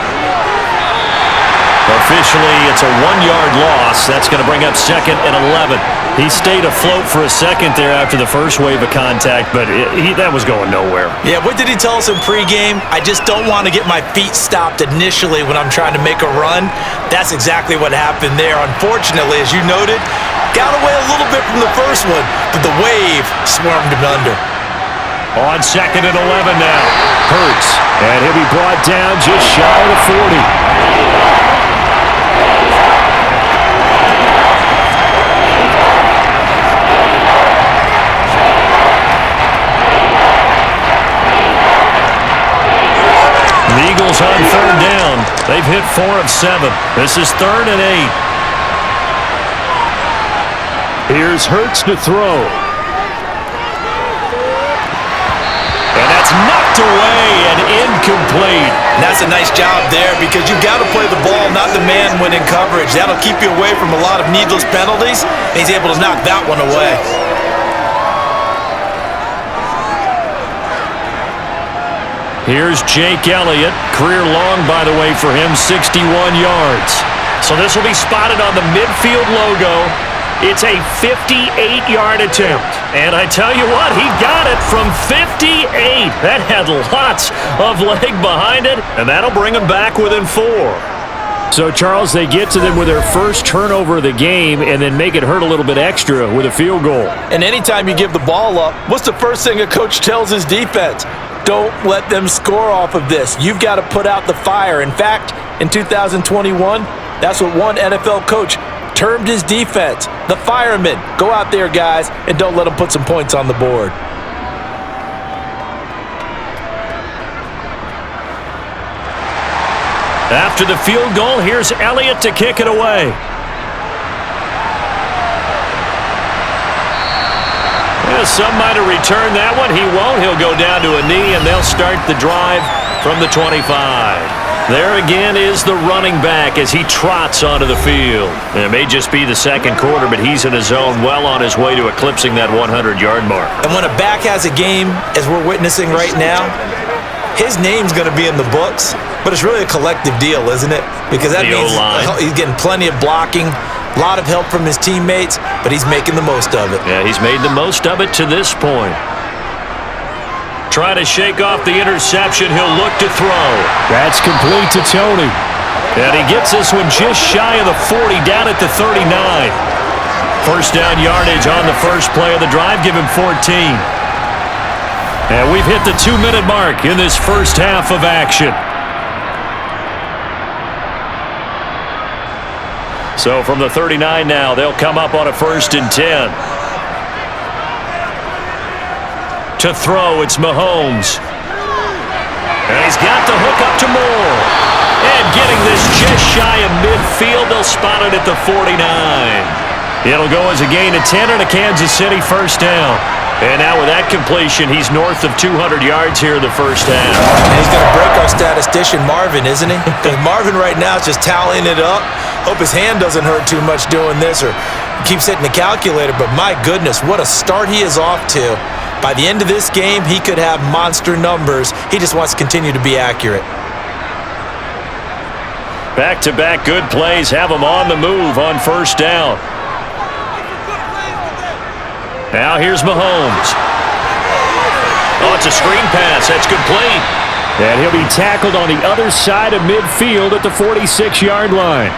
Officially, it's a 1-yard loss. That's going to bring up 2nd and 11. He stayed afloat for a second there after the first wave of contact, but that was going nowhere. Yeah, what did he tell us in pregame? I just don't want to get my feet stopped initially when I'm trying to make a run. That's exactly what happened there. Unfortunately, as you noted, got away a little bit from the first one, but the wave swarmed him under. On 2nd and 11 now. Hurts. And he'll be brought down just shy of the 40. The Eagles on 3rd down. They've hit 4 of 7. This is 3rd and 8. Here's Hurts to throw. And that's knocked away and incomplete. And that's a nice job there because you've got to play the ball, not the man when in coverage. That'll keep you away from a lot of needless penalties. And he's able to knock that one away. Here's Jake Elliott. Career long, by the way, for him, 61 yards. So this will be spotted on the midfield logo. It's a 58-yard attempt. And I tell you what, he got it from 58. That had lots of leg behind it, and that'll bring him back within 4. So, Charles, they get to them with their first turnover of the game and then make it hurt a little bit extra with a field goal. And anytime you give the ball up, what's the first thing a coach tells his defense? Don't let them score off of this. You've got to put out the fire. In fact, in 2021, that's what one NFL coach termed his defense, the firemen. Go out there, guys, and don't let them put some points on the board. After the field goal, here's Elliott to kick it away. Well, some might have returned that one. He won't. He'll go down to a knee, and they'll start the drive from the 25. There again is the running back as he trots onto the field. It may just be the second quarter, but he's in his zone, well on his way to eclipsing that 100-yard mark. And when a back has a game, as we're witnessing right now, his name's going to be in the books, but it's really a collective deal, isn't it? Because that means he's getting plenty of blocking, a lot of help from his teammates, but he's making the most of it. Yeah, he's made the most of it to this point. Trying to shake off the interception. He'll look to throw. That's complete to Tony. And he gets this one just shy of the 40, down at the 39. First down yardage on the first play of the drive. Give him 14. And we've hit the 2-minute mark in this first half of action. So from the 39 now, they'll come up on a 1st and 10. To throw, it's Mahomes. And he's got the hook up to Moore. And getting this just shy of midfield, they'll spot it at the 49. It'll go as a gain of 10 and a Kansas City first down. And now with that completion, he's north of 200 yards here in the first half. And he's going to break our statistician Marvin, isn't he? Because Marvin right now is just tallying it up. Hope his hand doesn't hurt too much doing this or keeps hitting the calculator. But my goodness, what a start he is off to. By the end of this game, he could have monster numbers. He just wants to continue to be accurate. Back-to-back good plays have him on the move on first down. Now here's Mahomes. Oh, it's a screen pass. That's complete. And he'll be tackled on the other side of midfield at the 46-yard line.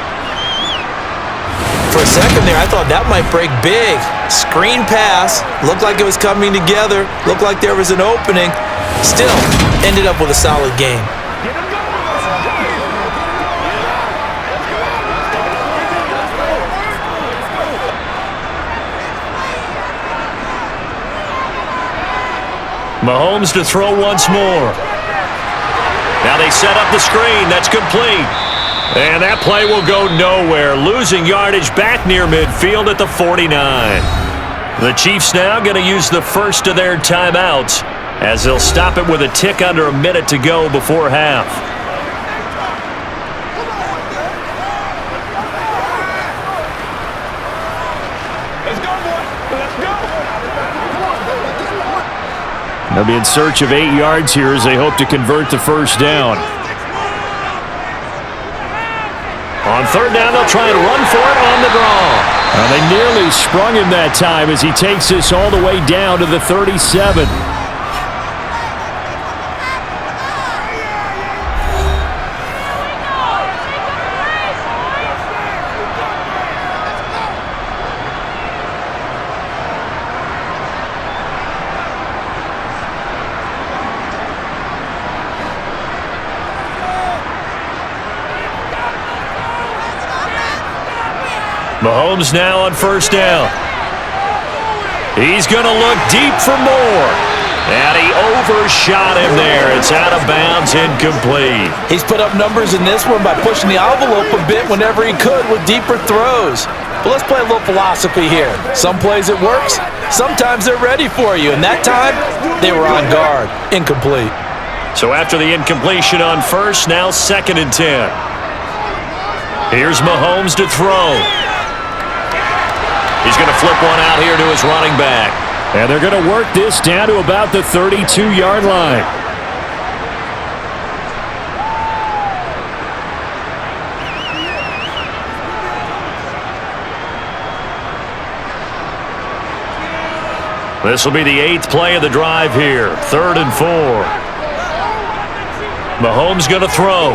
For a second there, I thought that might break big. Screen pass. Looked like it was coming together. Looked like there was an opening. Still, ended up with a solid game. Mahomes to throw once more. Now they set up the screen. That's complete. And that play will go nowhere. Losing yardage back near midfield at the 49. The Chiefs now going to use the first of their timeouts as they'll stop it with a tick under a minute to go before half. They'll be in search of 8 yards here as they hope to convert the first down. On third down, they'll try and run for it on the draw. They nearly sprung him that time as he takes this all the way down to the 37. Mahomes now on first down. He's going to look deep for more. And he overshot him there. It's out of bounds, incomplete. He's put up numbers in this one by pushing the envelope a bit whenever he could with deeper throws. But let's play a little philosophy here. Some plays it works. Sometimes they're ready for you. And that time, they were on guard. Incomplete. So after the incompletion on first, now 2nd and 10. Here's Mahomes to throw. He's going to flip one out here to his running back. And they're going to work this down to about the 32-yard line. This will be the 8th play of the drive here. 3rd and 4. Mahomes going to throw.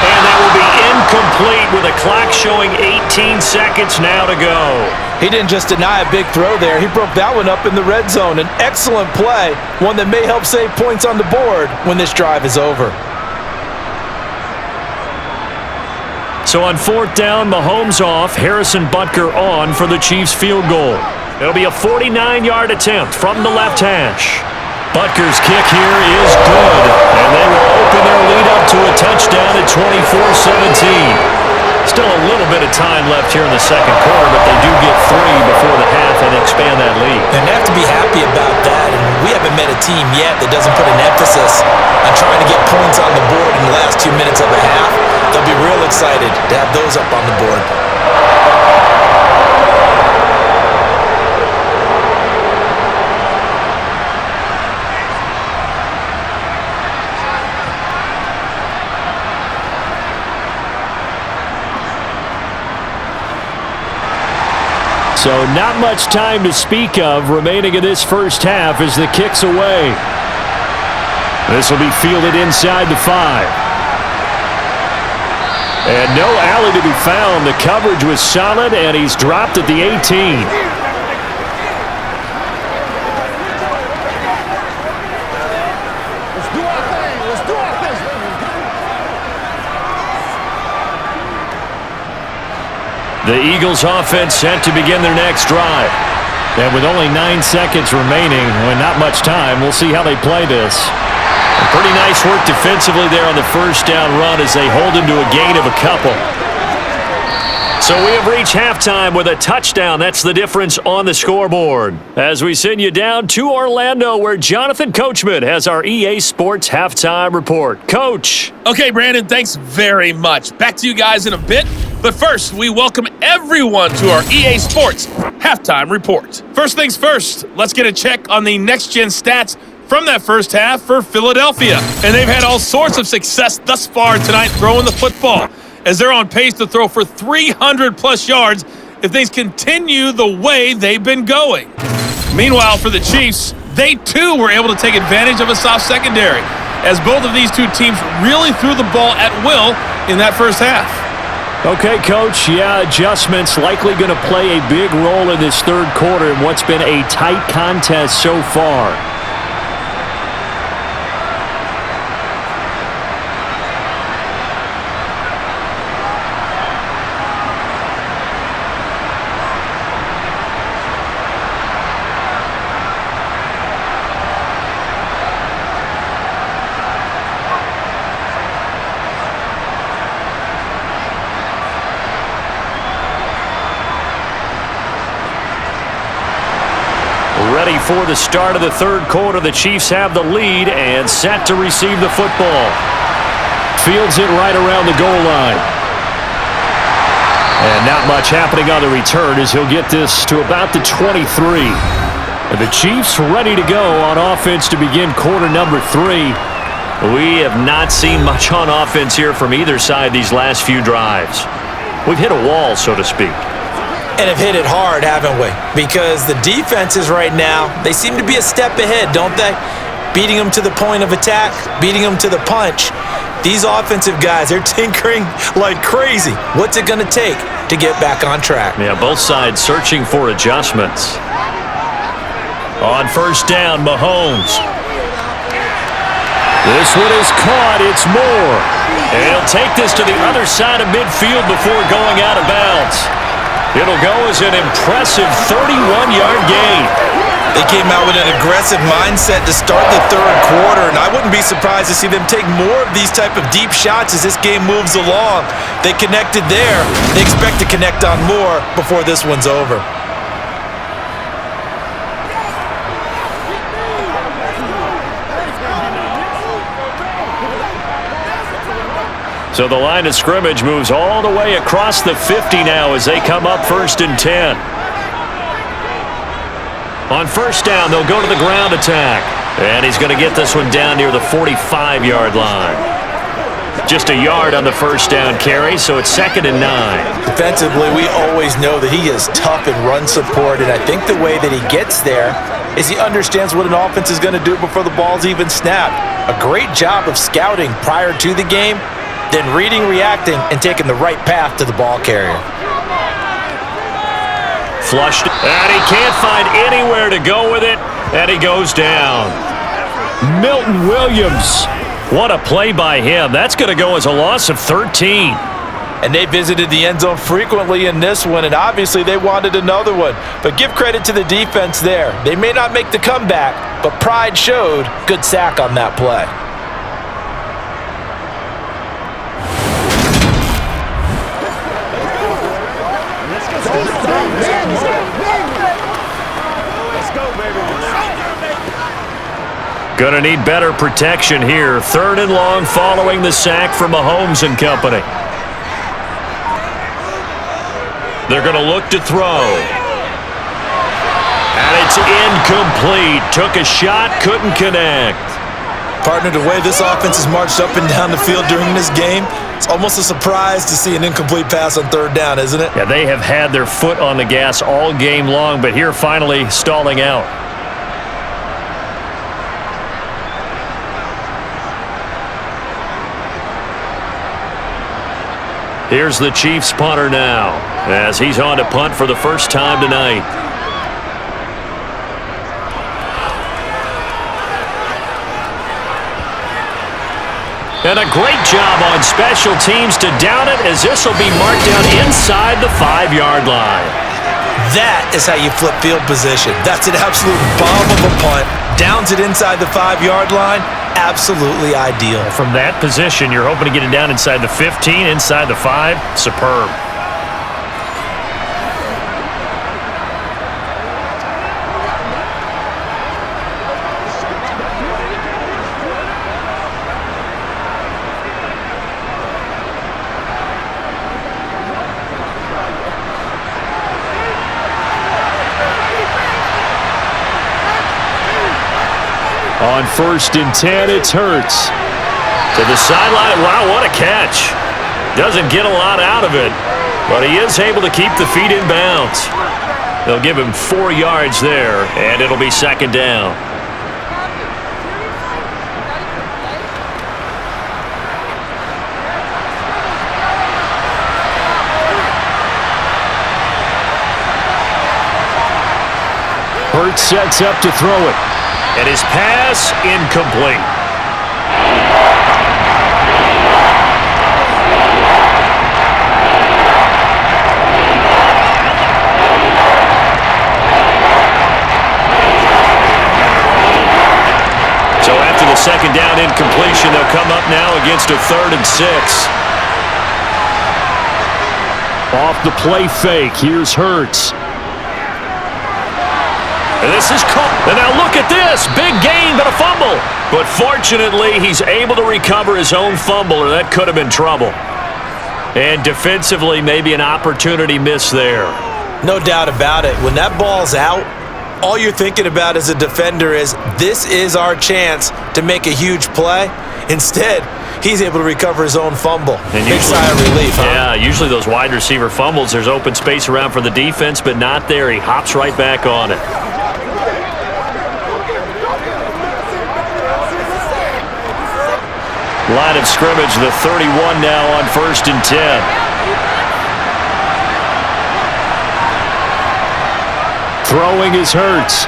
And that will be incomplete with a clock showing 18 seconds now to go. He didn't just deny a big throw there. He broke that one up in the red zone. An excellent play, one that may help save points on the board when this drive is over. So on 4th down, Mahomes off, Harrison Butker on for the Chiefs field goal. It'll be a 49-yard attempt from the left hash. Butker's kick here is good, and they will open their lead up to a touchdown at 24-17. Still a little bit of time left here in the second quarter, but they do get 3 before the half and expand that lead. And they have to be happy about that, and we haven't met a team yet that doesn't put an emphasis on trying to get points on the board in the last 2 minutes of a half. They'll be real excited to have those up on the board. So not much time to speak of remaining in this first half as the kick's away. This will be fielded inside the 5. And no alley to be found. The coverage was solid, and he's dropped at the 18. The Eagles offense set to begin their next drive. And with only 9 seconds remaining, and not much time, we'll see how they play this. Pretty nice work defensively there on the first down run as they hold him to a gain of a couple. So we have reached halftime with a touchdown. That's the difference on the scoreboard. As we send you down to Orlando, where Jonathan Coachman has our EA Sports halftime report. Coach. Okay, Brandon, thanks very much. Back to you guys in a bit. But first, we welcome everyone to our EA Sports halftime report. First things first, let's get a check on the next-gen stats from that first half for Philadelphia. And they've had all sorts of success thus far tonight throwing the football, as they're on pace to throw for 300-plus yards if things continue the way they've been going. Meanwhile, for the Chiefs, they too were able to take advantage of a soft secondary, as both of these two teams really threw the ball at will in that first half. Okay, Coach, yeah, adjustments likely going to play a big role in this third quarter in what's been a tight contest so far. Ready for the start of the third quarter. The Chiefs have the lead and set to receive the football. Fields it right around the goal line. And not much happening on the return as he'll get this to about the 23. And the Chiefs ready to go on offense to begin quarter number 3. We have not seen much on offense here from either side these last few drives. We've hit a wall, so to speak. And have hit it hard, haven't we? Because the defenses right now, they seem to be a step ahead, don't they? Beating them to the point of attack, beating them to the punch. These offensive guys, they're tinkering like crazy. What's it going to take to get back on track? Yeah, both sides searching for adjustments. On first down, Mahomes. This one is caught. It's Moore. And he'll take this to the other side of midfield before going out of bounds. It'll go as an impressive 31-yard gain. They came out with an aggressive mindset to start the third quarter, and I wouldn't be surprised to see them take more of these type of deep shots as this game moves along. They connected there. They expect to connect on more before this one's over. So the line of scrimmage moves all the way across the 50 now as they come up 1st and 10. On first down, they'll go to the ground attack. And he's going to get this one down near the 45-yard line. Just a yard on the first down carry, so it's 2nd and 9. Defensively, we always know that he is tough in run support, and I think the way that he gets there is he understands what an offense is going to do before the ball's even snapped. A great job of scouting prior to the game, then reading, reacting, and taking the right path to the ball carrier. Flushed, and he can't find anywhere to go with it, and he goes down. Milton Williams, what a play by him. That's going to go as a loss of 13. And they visited the end zone frequently in this one, and obviously they wanted another one. But give credit to the defense there. They may not make the comeback, but pride showed. Good sack on that play. Gonna need better protection here. 3rd and long following the sack from Mahomes and company. They're gonna look to throw. And it's incomplete. Took a shot, couldn't connect. Partner, the way this offense has marched up and down the field during this game, it's almost a surprise to see an incomplete pass on 3rd down, isn't it? Yeah, they have had their foot on the gas all game long, but here finally stalling out. Here's the Chiefs punter now, as he's on to punt for the first time tonight. And a great job on special teams to down it, as this will be marked down inside the 5-yard line. That is how you flip field position. That's an absolute bomb of a punt. Downs it inside the 5-yard line. Absolutely ideal. From that position, you're hoping to get it down inside the 15, inside the 5. Superb. On 1st and 10, it's Hurts. To the sideline. Wow, what a catch. Doesn't get a lot out of it, but he is able to keep the feet in bounds. They'll give him 4 yards there, and it'll be 2nd down. Hurts sets up to throw it. And his pass incomplete. So after the second down incompletion, they'll come up now against a 3rd and 6. Off the play fake, here's Hurts. And this is caught. And now look at this. Big gain, but a fumble. But fortunately, he's able to recover his own fumble, or that could have been trouble. And defensively, maybe an opportunity miss there. No doubt about it. When that ball's out, all you're thinking about as a defender is, this is our chance to make a huge play. Instead, he's able to recover his own fumble. And big sigh of relief, huh? Yeah, usually those wide receiver fumbles, there's open space around for the defense, but not there. He hops right back on it. Line of scrimmage, the 31 now on 1st and 10. Throwing is Hurts.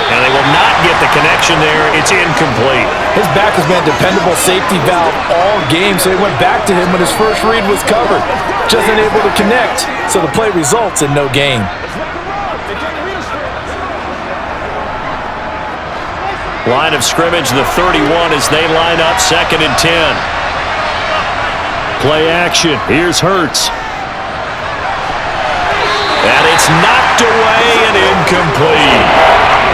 And they will not get the connection there. It's incomplete. His back has been a dependable safety valve all game, so he went back to him when his first read was covered. Just unable to connect, so the play results in no gain. Line of scrimmage, the 31 as they line up 2nd and 10. Play action. Here's Hurts. And it's knocked away and incomplete.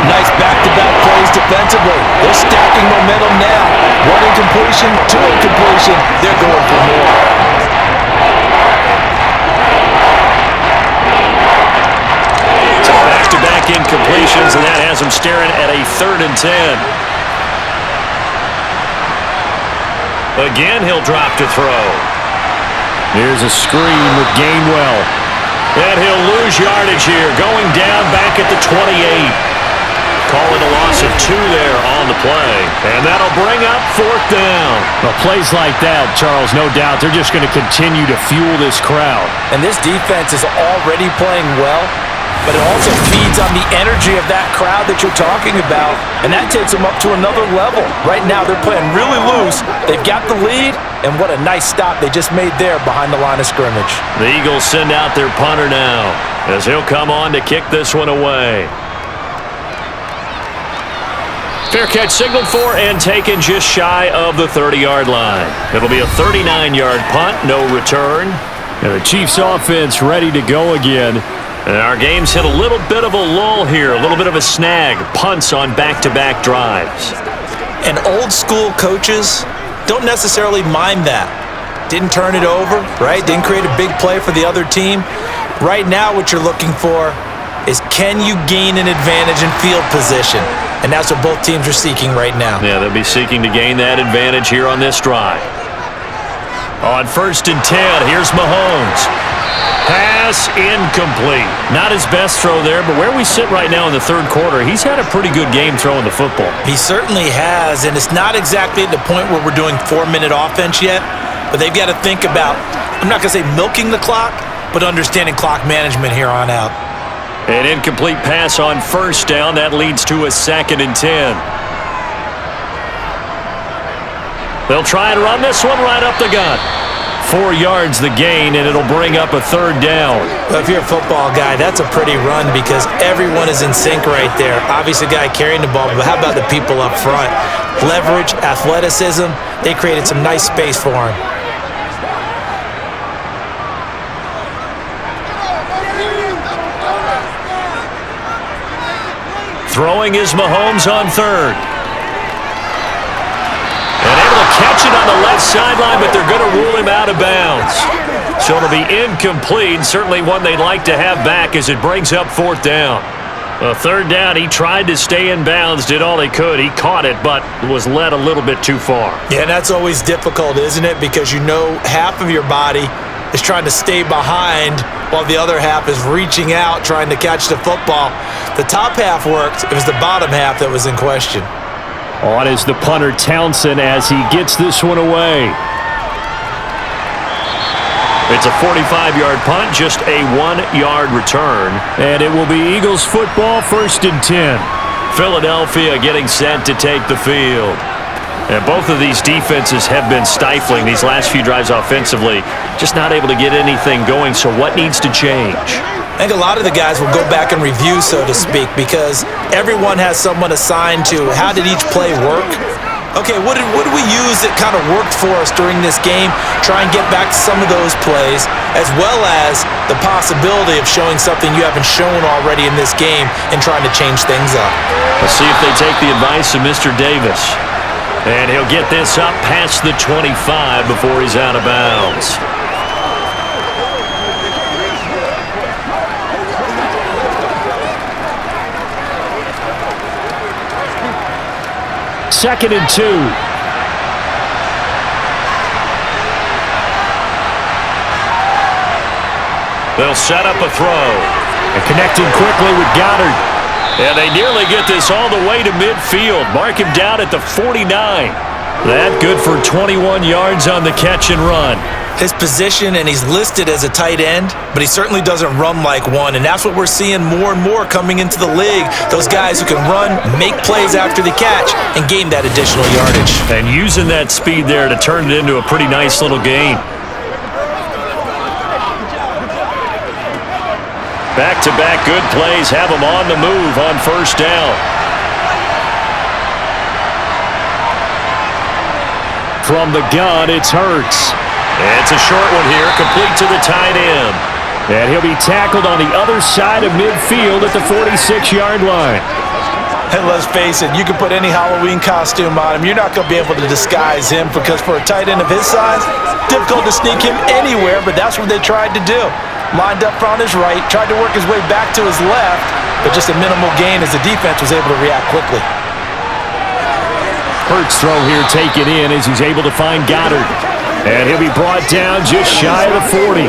Nice back-to-back plays defensively. They're stacking momentum now. 1 incompletion, 2 incompletion. They're going for more. So back-to-back incompletions, and that has them staring at a 3rd and 10. Again, he'll drop to throw. Here's a screen with Gainwell. And he'll lose yardage here, going down back at the 28. Calling a loss of 2 there on the play. And that'll bring up 4th down. Well, plays like that, Charles, no doubt, they're just going to continue to fuel this crowd. And this defense is already playing well, but it also feeds on the energy of that crowd that you're talking about, and that takes them up to another level. Right now, they're playing really loose. They've got the lead, and what a nice stop they just made there behind the line of scrimmage. The Eagles send out their punter now, as he'll come on to kick this one away. Fair catch signaled for and taken just shy of the 30-yard line. It'll be a 39-yard punt, no return. And the Chiefs offense ready to go again. And our game's hit a little bit of a lull here, a little bit of a snag. Punts on back-to-back drives. And old-school coaches don't necessarily mind that. Didn't turn it over, right? Didn't create a big play for the other team. Right now what you're looking for is, can you gain an advantage in field position? And that's what both teams are seeking right now. Yeah, they'll be seeking to gain that advantage here on this drive. On 1st and 10, here's Mahomes. Pass incomplete. Not his best throw there, but where we sit right now in the 3rd quarter, he's had a pretty good game throwing the football. He certainly has, and it's not exactly at the point where we're doing 4-minute offense yet, but they've got to think about, I'm not going to say milking the clock, but understanding clock management here on out. An incomplete pass on 1st down. That leads to a 2nd and 10. They'll try and run this one right up the gut. 4 yards the gain, and it'll bring up a 3rd down. Well, if you're a football guy, that's a pretty run because everyone is in sync right there. Obviously, the guy carrying the ball, but how about the people up front? Leverage, athleticism, they created some nice space for him. Throwing is Mahomes on 3rd. And able to catch it on the left sideline, but they're going to rule him out of bounds. So it'll be incomplete, certainly one they'd like to have back as it brings up 4th down. A 3rd down, he tried to stay in bounds, did all he could. He caught it, but was led a little bit too far. Yeah, that's always difficult, isn't it? Because you know half of your body is trying to stay behind while the other half is reaching out, trying to catch the football. The top half worked. It was the bottom half that was in question. On is the punter Townsend as he gets this one away. It's a 45-yard punt, just a 1-yard return. And it will be Eagles football, 1st and 10. Philadelphia getting set to take the field. And both of these defenses have been stifling these last few drives offensively. Just not able to get anything going, so what needs to change? I think a lot of the guys will go back and review, so to speak, because everyone has someone assigned to how did each play work. Okay, what did we use that kind of worked for us during this game? Try and get back to some of those plays, as well as the possibility of showing something you haven't shown already in this game and trying to change things up. Let's see if they take the advice of Mr. Davis. And he'll get this up past the 25 before he's out of bounds. Second and 2. They'll set up a throw. And connecting quickly with Goddard. And they nearly get this all the way to midfield. Mark him down at the 49. That good for 21 yards on the catch and run. His position, and he's listed as a tight end, but he certainly doesn't run like one, and that's what we're seeing more and more coming into the league. Those guys who can run, make plays after the catch, and gain that additional yardage. And using that speed there to turn it into a pretty nice little gain. Back-to-back good plays have them on the move on 1st down. From the gun, it's Hurts. It's a short one here, complete to the tight end. And he'll be tackled on the other side of midfield at the 46-yard line. And let's face it, you can put any Halloween costume on him. You're not going to be able to disguise him because for a tight end of his size, difficult to sneak him anywhere, but that's what they tried to do. Lined up on his right, tried to work his way back to his left, but just a minimal gain as the defense was able to react quickly. Hurts throw here taken in as he's able to find Goddard. And he'll be brought down just shy of the 40.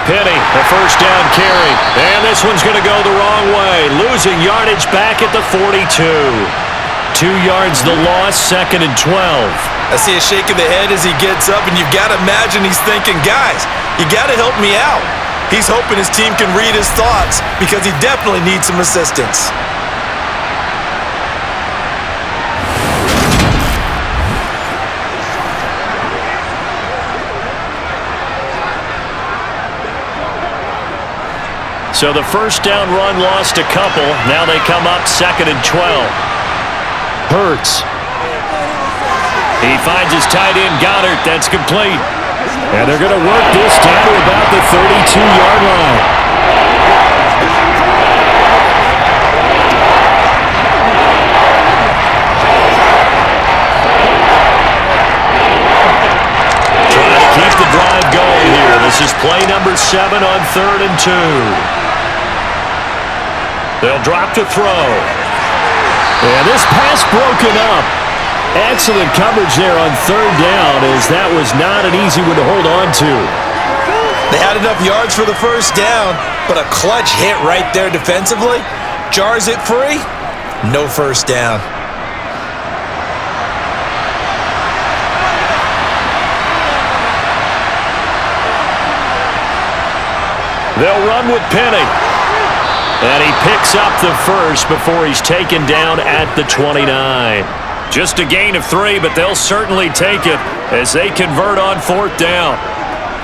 Penny, the 1st down carry. And this one's going to go the wrong way. Losing yardage back at the 42. 2 yards the loss, 2nd and 12. I see a shake of the head as he gets up, and you've got to imagine he's thinking, guys, you got to help me out. He's hoping his team can read his thoughts because he definitely needs some assistance. So the 1st down run lost a couple. Now they come up 2nd and 12. Hurts. He finds his tight end, Goddard. That's complete. And they're going to work this down to about the 32-yard line. Trying to keep the drive going here. This is play number 7 on 3rd and 2. They'll drop to throw. And this pass broken up. Excellent coverage there on 3rd down, as that was not an easy one to hold on to. They had enough yards for the 1st down, but a clutch hit right there defensively. Jars it free. No 1st down. They'll run with Penny. And he picks up the 1st before he's taken down at the 29. Just a gain of 3, but they'll certainly take it as they convert on 4th down.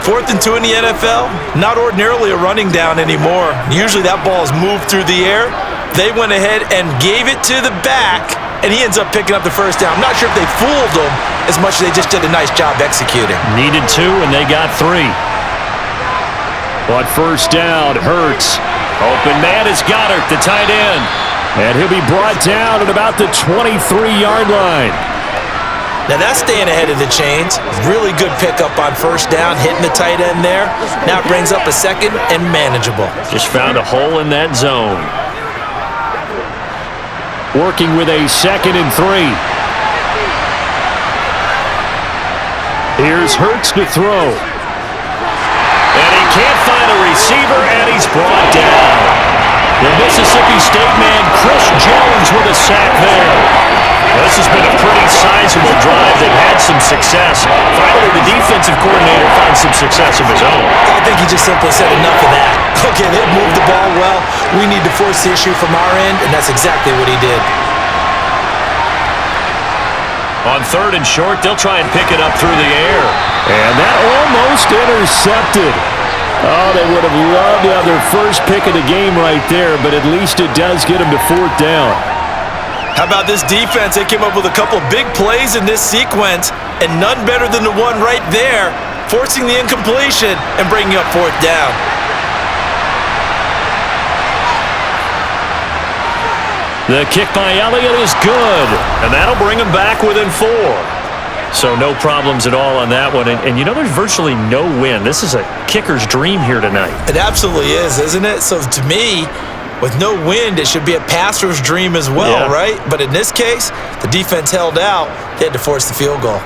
4th and 2 in the NFL, not ordinarily a running down anymore. Usually that ball is moved through the air. They went ahead and gave it to the back, and he ends up picking up the 1st down. I'm not sure if they fooled him as much as they just did a nice job executing. Needed 2, and they got 3. On 1st down, Hurts. Open man is Goddard, the tight end. And he'll be brought down at about the 23-yard line. Now that's staying ahead of the chains. Really good pickup on 1st down, hitting the tight end there. Now it brings up a 2nd and manageable. Just found a hole in that zone. Working with a 2nd and 3. Here's Hurts to throw. And he can't find a receiver, and he's brought down. The Mississippi State man, Chris Jones, with a sack there. This has been a pretty sizable drive. They've had some success. Finally, the defensive coordinator finds some success of his own. I think he just simply said enough of that. Okay, they've moved the ball well. We need to force the issue from our end, and that's exactly what he did. On 3rd and short, they'll try and pick it up through the air. And that almost intercepted. Oh, they would have loved to have their first pick of the game right there, but at least it does get them to 4th down. How about this defense? They came up with a couple big plays in this sequence, and none better than the one right there, forcing the incompletion and bringing up 4th down. The kick by Elliott is good, and that'll bring him back within 4. So no problems at all on that one. And you know, there's virtually no wind. This is a kicker's dream here tonight. It absolutely is, isn't it? So to me, with no wind, it should be a passer's dream as well, right? But in this case, the defense held out. They had to force the field goal.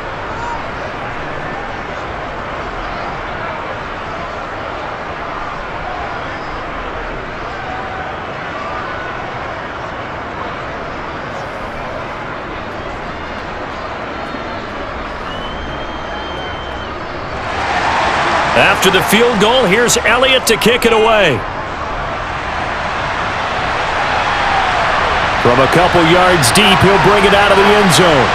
After the field goal, here's Elliott to kick it away. From a couple yards deep, he'll bring it out of the end zone.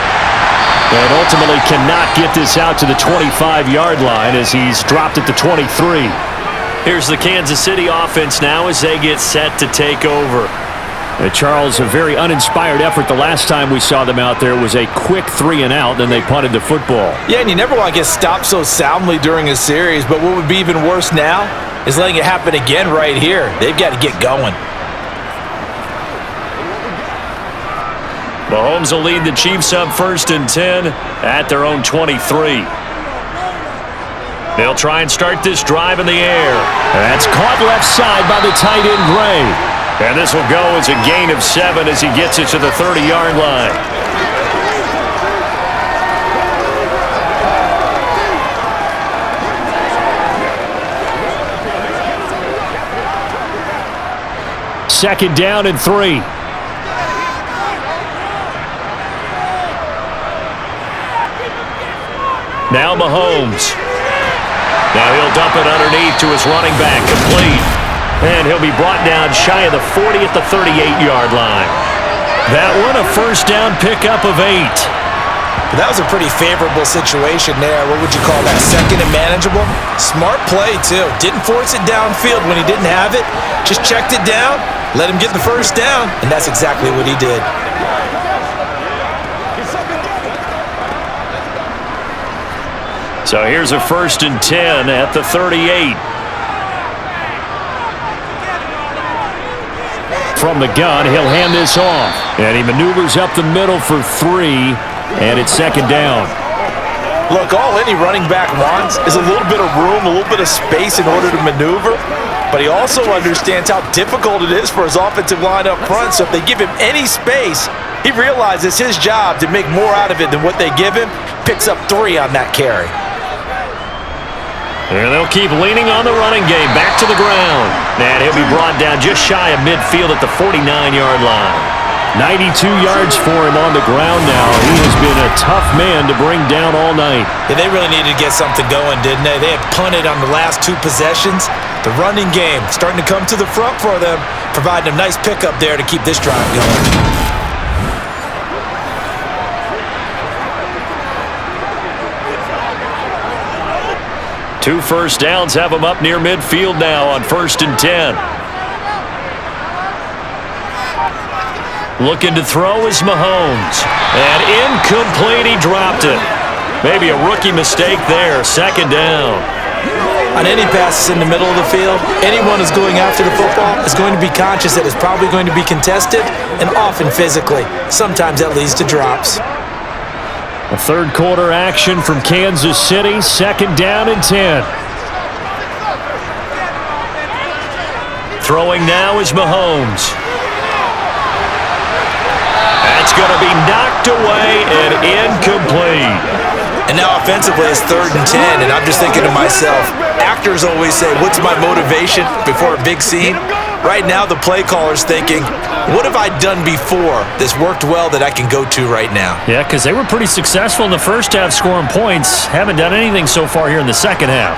And ultimately cannot get this out to the 25-yard line as he's dropped at the 23. Here's the Kansas City offense now as they get set to take over. Charles, a very uninspired effort the last time we saw them out there. It was a quick 3-and-out, then they punted the football. Yeah, and you never want to get stopped so soundly during a series, but what would be even worse now is letting it happen again right here. They've got to get going. Mahomes will lead the Chiefs up 1st and 10 at their own 23. They'll try and start this drive in the air. That's caught left side by the tight end, Gray. And this will go as a gain of 7 as he gets it to the 30-yard line. Second down and 3. Now Mahomes. Now he'll dump it underneath to his running back, complete. And he'll be brought down shy of the 40 at the 38-yard line. That one, a first down pickup of 8. That was a pretty favorable situation there. What would you call that? Second and manageable? Smart play, too. Didn't force it downfield when he didn't have it. Just checked it down, let him get the first down, and that's exactly what he did. So here's a 1st and 10 at the 38. From the gun, he'll hand this off. And he maneuvers up the middle for 3, and it's 2nd down. Look, all any running back wants is a little bit of room, a little bit of space in order to maneuver. But he also understands how difficult it is for his offensive line up front. So if they give him any space, he realizes his job to make more out of it than what they give him. Picks up 3 on that carry. And they'll keep leaning on the running game. Back to the ground. And he'll be brought down just shy of midfield at the 49-yard line. 92 yards for him on the ground now. He has been a tough man to bring down all night. Yeah, they really needed to get something going, didn't they? They had punted on the last 2 possessions. The running game starting to come to the front for them, providing a nice pickup there to keep this drive going. 2 first downs have him up near midfield now on 1st and 10. Looking to throw is Mahomes. And incomplete, he dropped it. Maybe a rookie mistake there, 2nd down. On any passes in the middle of the field, anyone who's going after the football is going to be conscious that it's probably going to be contested and often physically. Sometimes that leads to drops. A 3rd quarter action from Kansas City, 2nd down and 10. Throwing now is Mahomes. That's going to be knocked away and incomplete. And now offensively, it's 3rd and 10, and I'm just thinking to myself, actors always say, what's my motivation before a big scene? Right now, the play caller's thinking, what have I done before that's worked well that I can go to right now? Yeah, because they were pretty successful in the first half scoring points. Haven't done anything so far here in the second half.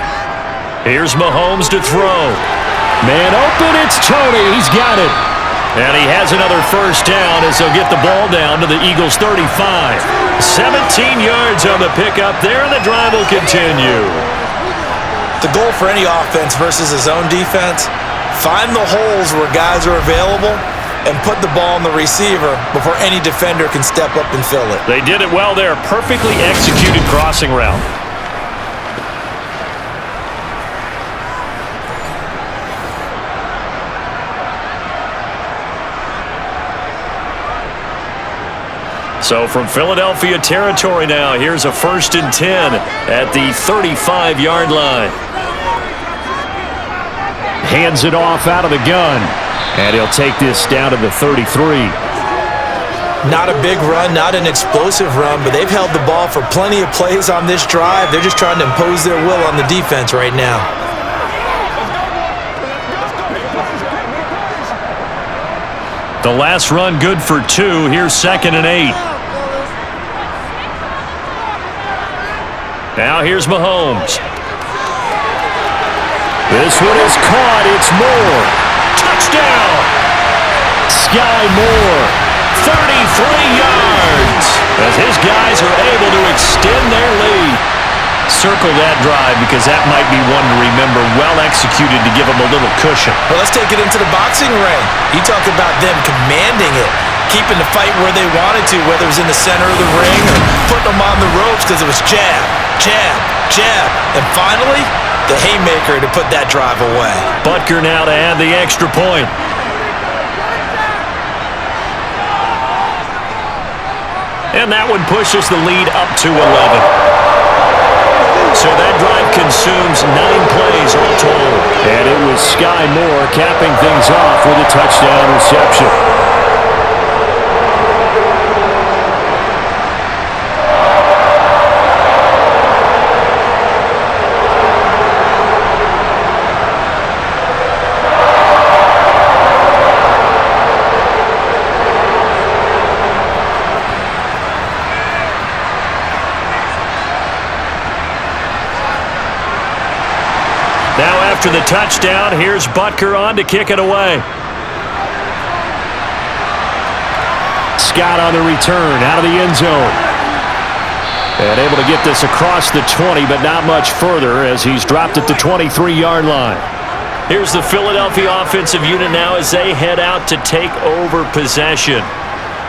Here's Mahomes to throw. Man open, it's Tony. He's got it. And he has another first down as they'll get the ball down to the Eagles' 35. 17 yards on the pickup there, and the drive will continue. The goal for any offense versus his own defense, find the holes where guys are available and put the ball on the receiver before any defender can step up and fill it. They did it well there. Perfectly executed crossing route. So from Philadelphia territory now, here's a 1st and 10 at the 35-yard line. Hands it off out of the gun, and he'll take this down to the 33. Not a big run, not an explosive run, but they've held the ball for plenty of plays on this drive. They're just trying to impose their will on the defense right now. The last run good for 2. Here's 2nd and 8. Now here's Mahomes. This one is caught. It's Moore. Touchdown! Sky Moore. 33 yards as his guys are able to extend their lead. Circle that drive because that might be one to remember. Well executed to give them a little cushion. Well, let's take it into the boxing ring. You talk about them commanding it, keeping the fight where they wanted to, whether it was in the center of the ring or putting them on the ropes because it was jab, jab, jab, and finally, the haymaker to put that drive away. Butker now to add the extra point. And that one pushes the lead up to 11. So that drive consumes 9 plays all told. And it was Sky Moore capping things off with a touchdown reception. Now after the touchdown, here's Butker on to kick it away. Scott on the return out of the end zone. And able to get this across the 20, but not much further as he's dropped at the 23-yard line. Here's the Philadelphia offensive unit now as they head out to take over possession.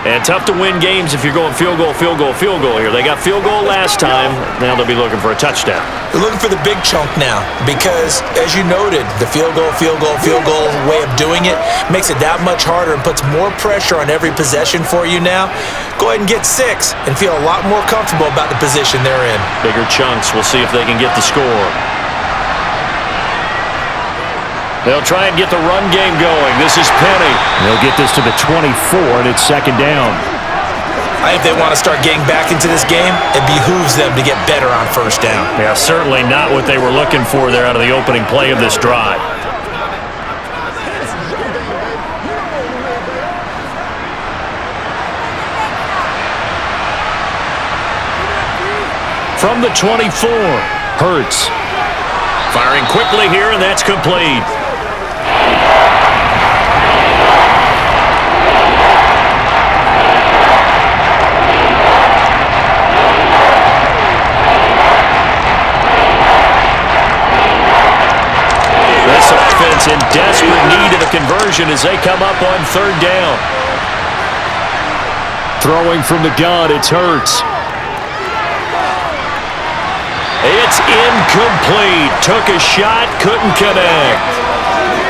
And tough to win games if you're going field goal, field goal, field goal here. They got field goal last time. Now they'll be looking for a touchdown. They're looking for the big chunk now because, as you noted, the field goal way of doing it makes it that much harder and puts more pressure on every possession for you now. Go ahead and get 6 and feel a lot more comfortable about the position they're in. Bigger chunks. We'll see if they can get the score. They'll try and get the run game going. This is Penny. They'll get this to the 24, and it's 2nd down. I think they want to start getting back into this game. It behooves them to get better on 1st down. Yeah, certainly not what they were looking for there out of the opening play of this drive. From the 24, Hurts. Firing quickly here, and that's complete. This offense in desperate need of a conversion as they come up on 3rd down. Throwing from the gun, it's Hurts. It's incomplete. Took a shot, couldn't connect.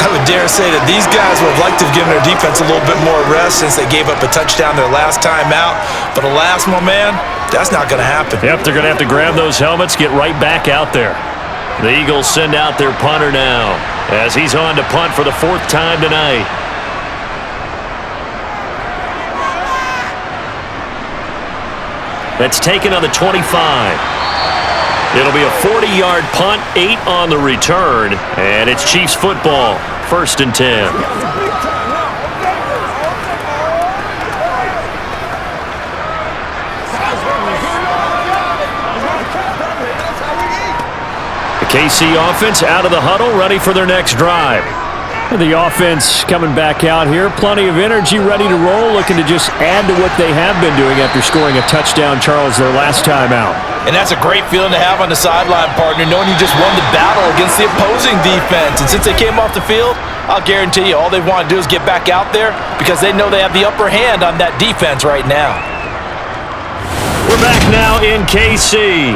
I would dare say that these guys would have liked to have given their defense a little bit more rest since they gave up a touchdown their last time out. But alas, my man, that's not going to happen. Yep, they're going to have to grab those helmets, get right back out there. The Eagles send out their punter now as he's on to punt for the 4th time tonight. That's taken on the 25. It'll be a 40-yard punt, 8 on the return, and it's Chiefs football, 1st and 10. The KC offense out of the huddle, ready for their next drive. The offense coming back out here. Plenty of energy, ready to roll, looking to just add to what they have been doing after scoring a touchdown, Charles, their last time out. And that's a great feeling to have on the sideline, partner, knowing you just won the battle against the opposing defense. And since they came off the field, I'll guarantee you all they want to do is get back out there because they know they have the upper hand on that defense right now. We're back now in KC.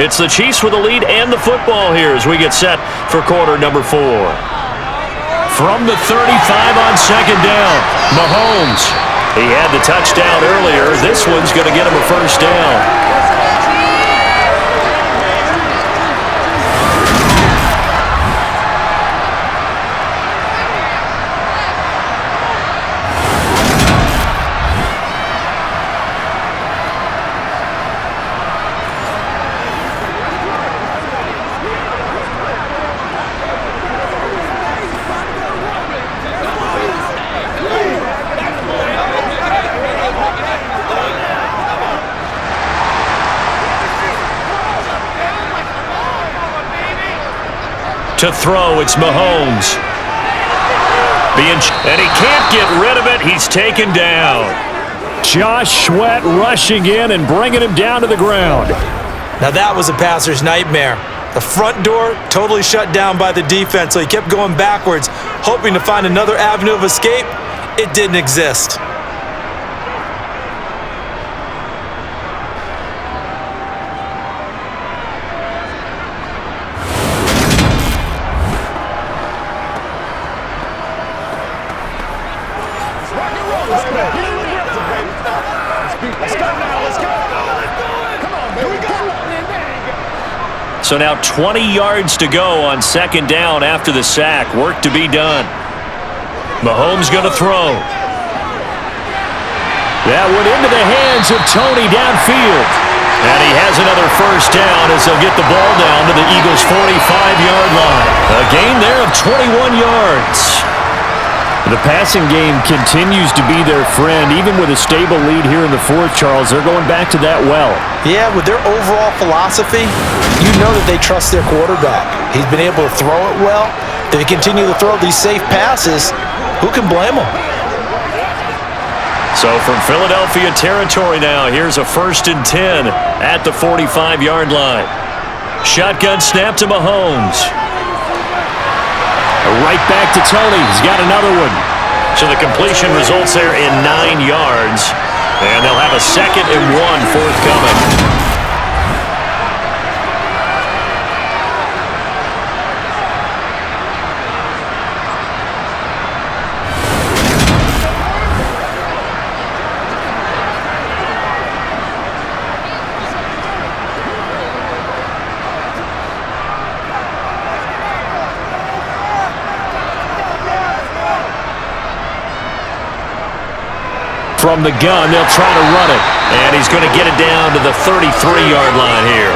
It's the Chiefs with the lead and the football here as we get set for quarter number 4. From the 35 on 2nd down, Mahomes. He had the touchdown earlier. This one's going to get him a 1st down. To throw, it's Mahomes. And he can't get rid of it. He's taken down. Josh Sweat rushing in and bringing him down to the ground. Now that was a passer's nightmare. The front door totally shut down by the defense, so he kept going backwards, hoping to find another avenue of escape. It didn't exist. So now 20 yards to go on 2nd down after the sack. Work to be done. Mahomes going to throw. That went into the hands of Tony downfield. And he has another 1st down as they'll get the ball down to the Eagles' 45-yard line. A gain there of 21 yards. The passing game continues to be their friend. Even with a stable lead here in the 4th, Charles, they're going back to that well. Yeah, with their overall philosophy, you know that they trust their quarterback. He's been able to throw it well. If they continue to throw these safe passes, who can blame them? So from Philadelphia territory now, here's a 1st and 10 at the 45-yard line. Shotgun snap to Mahomes. Right back to Tony. He's got another one. So the completion results there in 9 yards. And they'll have a 2nd and 1 forthcoming. From the gun, they'll try to run it. And he's going to get it down to the 33-yard line here.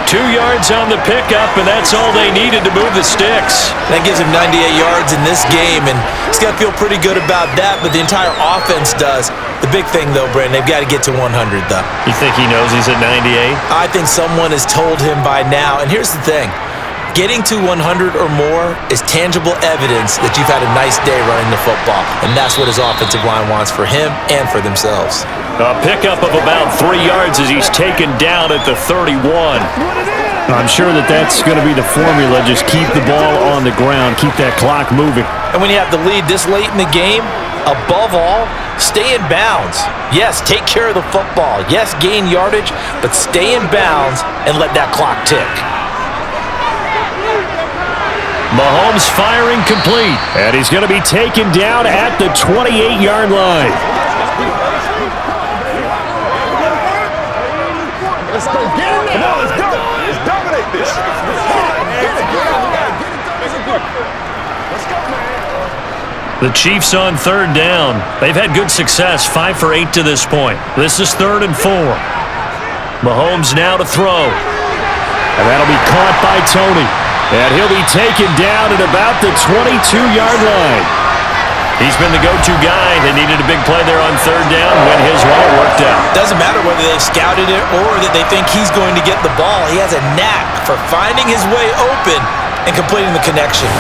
2 yards on the pickup, and that's all they needed to move the sticks. That gives him 98 yards in this game, and he's got to feel pretty good about that, but the entire offense does. The big thing, though, Brandon, they've got to get to 100, though. You think he knows he's at 98? I think someone has told him by now, and here's the thing. Getting to 100 or more is tangible evidence that you've had a nice day running the football, and that's what his offensive line wants for him and for themselves. A pickup of about 3 yards as he's taken down at the 31. I'm sure that's going to be the formula. Just keep the ball on the ground, keep that clock moving. And when you have the lead this late in the game, above all, stay in bounds. Yes, take care of the football. Yes, gain yardage, but stay in bounds and let that clock tick. Mahomes firing complete. And he's going to be taken down at the 28-yard line. Let's go get it. Come on, let's go. Let's dominate this. Let's go, man. The Chiefs on 3rd down. They've had good success, 5 for 8 to this point. This is 3rd and 4. Mahomes now to throw. And that'll be caught by Tony. And he'll be taken down at about the 22-yard line. He's been the go-to guy. They needed a big play there on third down. Went his way. It worked out. Doesn't matter whether they've scouted it or that they think he's going to get the ball. He has a knack for finding his way open and completing the connection.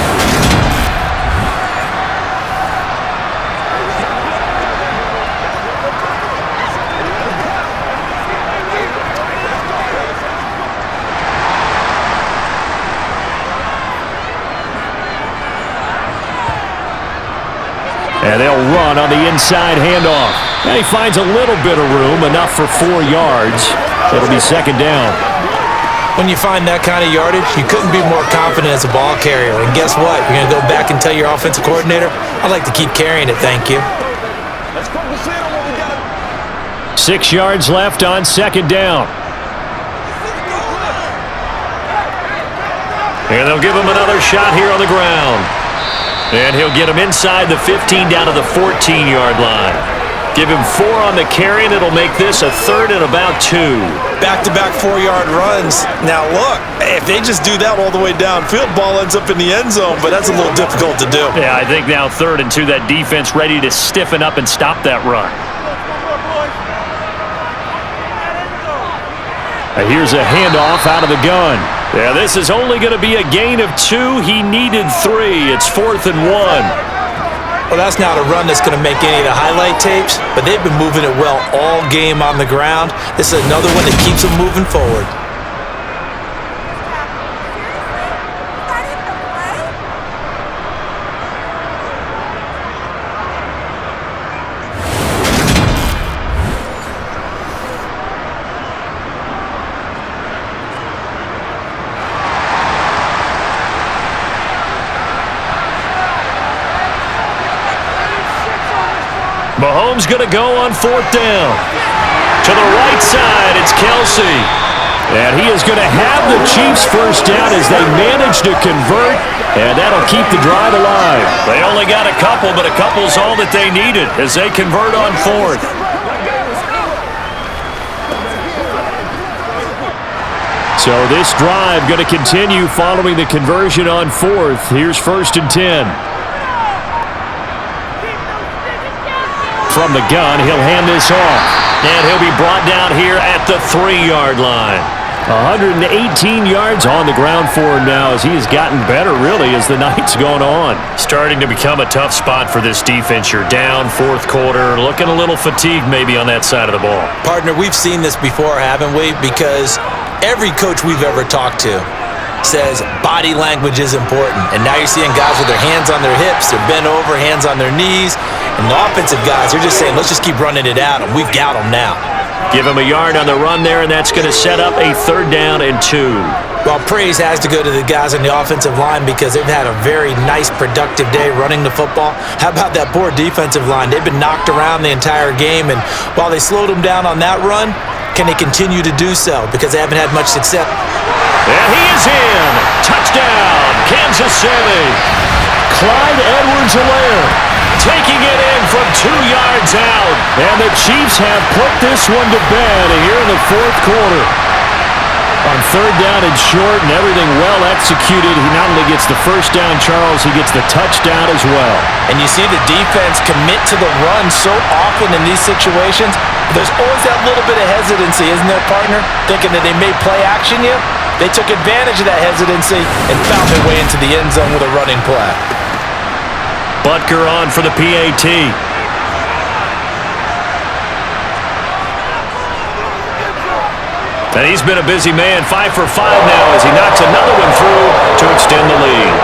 And they'll run on the inside handoff. And he finds a little bit of room, enough for 4 yards. It'll be second down. When you find that kind of yardage, you couldn't be more confident as a ball carrier. And guess what? You're going to go back and tell your offensive coordinator, I'd like to keep carrying it, thank you. 6 yards left on second down. And they'll give him another shot here on the ground. And he'll get him inside the 15 down to the 14-yard line. Give him 4 on the carry, and it'll make this a third and about 2. Back-to-back 4-yard runs. Now, look, if they just do that all the way downfield, ball ends up in the end zone, but that's a little difficult to do. Yeah, I think now third and 2, that defense ready to stiffen up and stop that run. Here's a handoff out of the gun. Yeah, this is only going to be a gain of 2. He needed 3. It's 4th and 1. Well, that's not a run that's going to make any of the highlight tapes, but they've been moving it well all game on the ground. This is another one that keeps them moving forward. Mahomes going to go on 4th down. To the right side, it's Kelsey. And he is going to have the Chiefs first down as they manage to convert, and that'll keep the drive alive. They only got a couple, but a couple's all that they needed as they convert on 4th. So this drive going to continue following the conversion on 4th. Here's 1st and 10. From the gun, he'll hand this off. And he'll be brought down here at the 3-yard line. 118 yards on the ground for him now as he has gotten better, really, as the night's gone on. Starting to become a tough spot for this defense. You're down 4th quarter, looking a little fatigued maybe on that side of the ball. Partner, we've seen this before, haven't we? Because every coach we've ever talked to says body language is important. And now you're seeing guys with their hands on their hips, they're bent over, hands on their knees. And the offensive guys, they're just saying, let's just keep running it at them. We've got them now. Give him a yard on the run there, and that's going to set up a 3rd down and 2. Well, praise has to go to the guys on the offensive line because they've had a very nice, productive day running the football. How about that poor defensive line? They've been knocked around the entire game, and while they slowed them down on that run, can they continue to do so? Because they haven't had much success. And he is in. Touchdown, Kansas City. Clyde Edwards-Helaire taking it in from 2 yards out. And the Chiefs have put this one to bed here in the 4th quarter. On 3rd down and short and everything well executed, he not only gets the first down, Charles, he gets the touchdown as well. And you see the defense commit to the run so often in these situations. There's always that little bit of hesitancy, isn't there, partner? Thinking that they may play action you. They took advantage of that hesitancy and found their way into the end zone with a running play. Butker on for the PAT. And he's been a busy man, 5 for 5 now as he knocks another one through to extend the lead.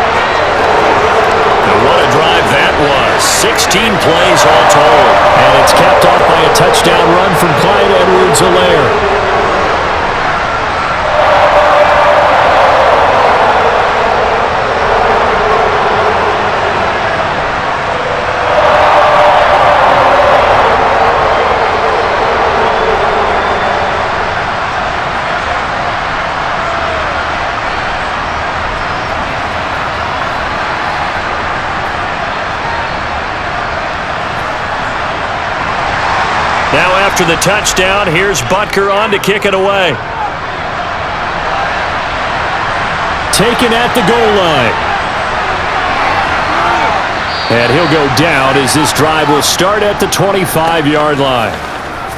And what a drive that was. 16 plays all told. And it's capped off by a touchdown run from Clyde Edwards-Helaire. After the touchdown, here's Butker on to kick it away. Taken at the goal line. And he'll go down as this drive will start at the 25-yard line.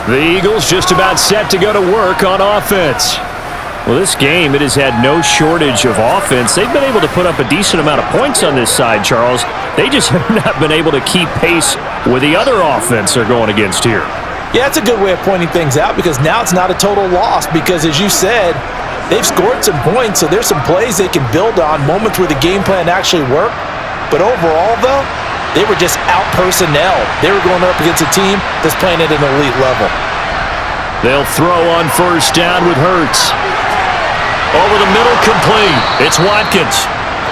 The Eagles just about set to go to work on offense. Well, this game, it has had no shortage of offense. They've been able to put up a decent amount of points on this side, Charles. They just have not been able to keep pace with the other offense they're going against here. Yeah, it's a good way of pointing things out because now it's not a total loss because, as you said, they've scored some points, so there's some plays they can build on, moments where the game plan actually worked. But overall, though, they were just out-personnel. They were going up against a team that's playing at an elite level. They'll throw on first down with Hurts. Over the middle, complete. It's Watkins.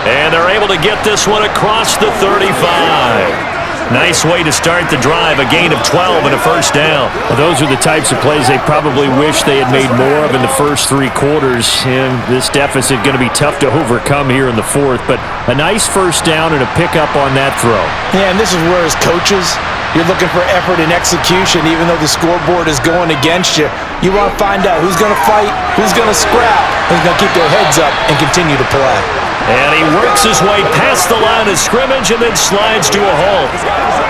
And they're able to get this one across the 35. Nice way to start the drive, a gain of 12 and a first down. Well, those are the types of plays they probably wish they had made more of in the first 3 quarters. And this deficit going to be tough to overcome here in the fourth. But a nice first down and a pickup on that throw. Yeah, and this is where as coaches, you're looking for effort and execution even though the scoreboard is going against you. You want to find out who's going to fight, who's going to scrap, who's going to keep their heads up and continue to play. And he works his way past the line of scrimmage and then slides to a halt.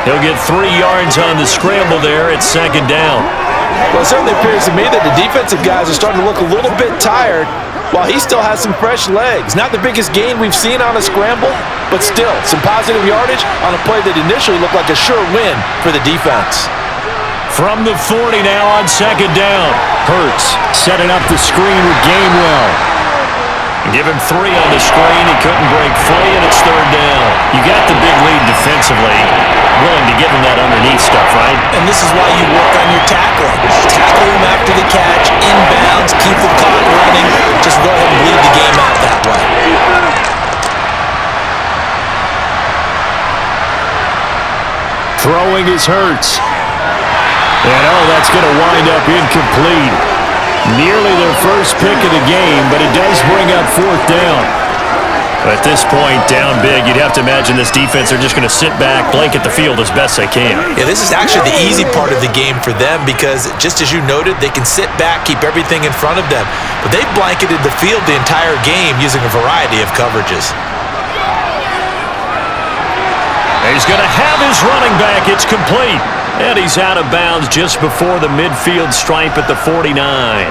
He'll get 3 yards on the scramble there at second down. Well, it certainly appears to me that the defensive guys are starting to look a little bit tired while he still has some fresh legs. Not the biggest gain we've seen on a scramble, but still some positive yardage on a play that initially looked like a sure win for the defense. From the 40 now on second down. Hurts setting up the screen with Gainwell. Give him 3 on the screen. He couldn't break free, and it's third down. You got the big lead defensively. Willing to give him that underneath stuff, right? And this is why you work on your tackling. Tackle him after the catch, inbounds, keep the clock running. Just go ahead and bleed the game out that way. Throwing is Hurts. And that's going to wind up incomplete. Nearly their first pick of the game, but it does bring up fourth down. At this point, down big, you'd have to imagine this defense are just going to sit back, blanket the field as best they can. Yeah, this is actually the easy part of the game for them because, just as you noted, they can sit back, keep everything in front of them. But they've blanketed the field the entire game using a variety of coverages. He's going to have his running back. It's complete. And he's out of bounds just before the midfield stripe at the 49.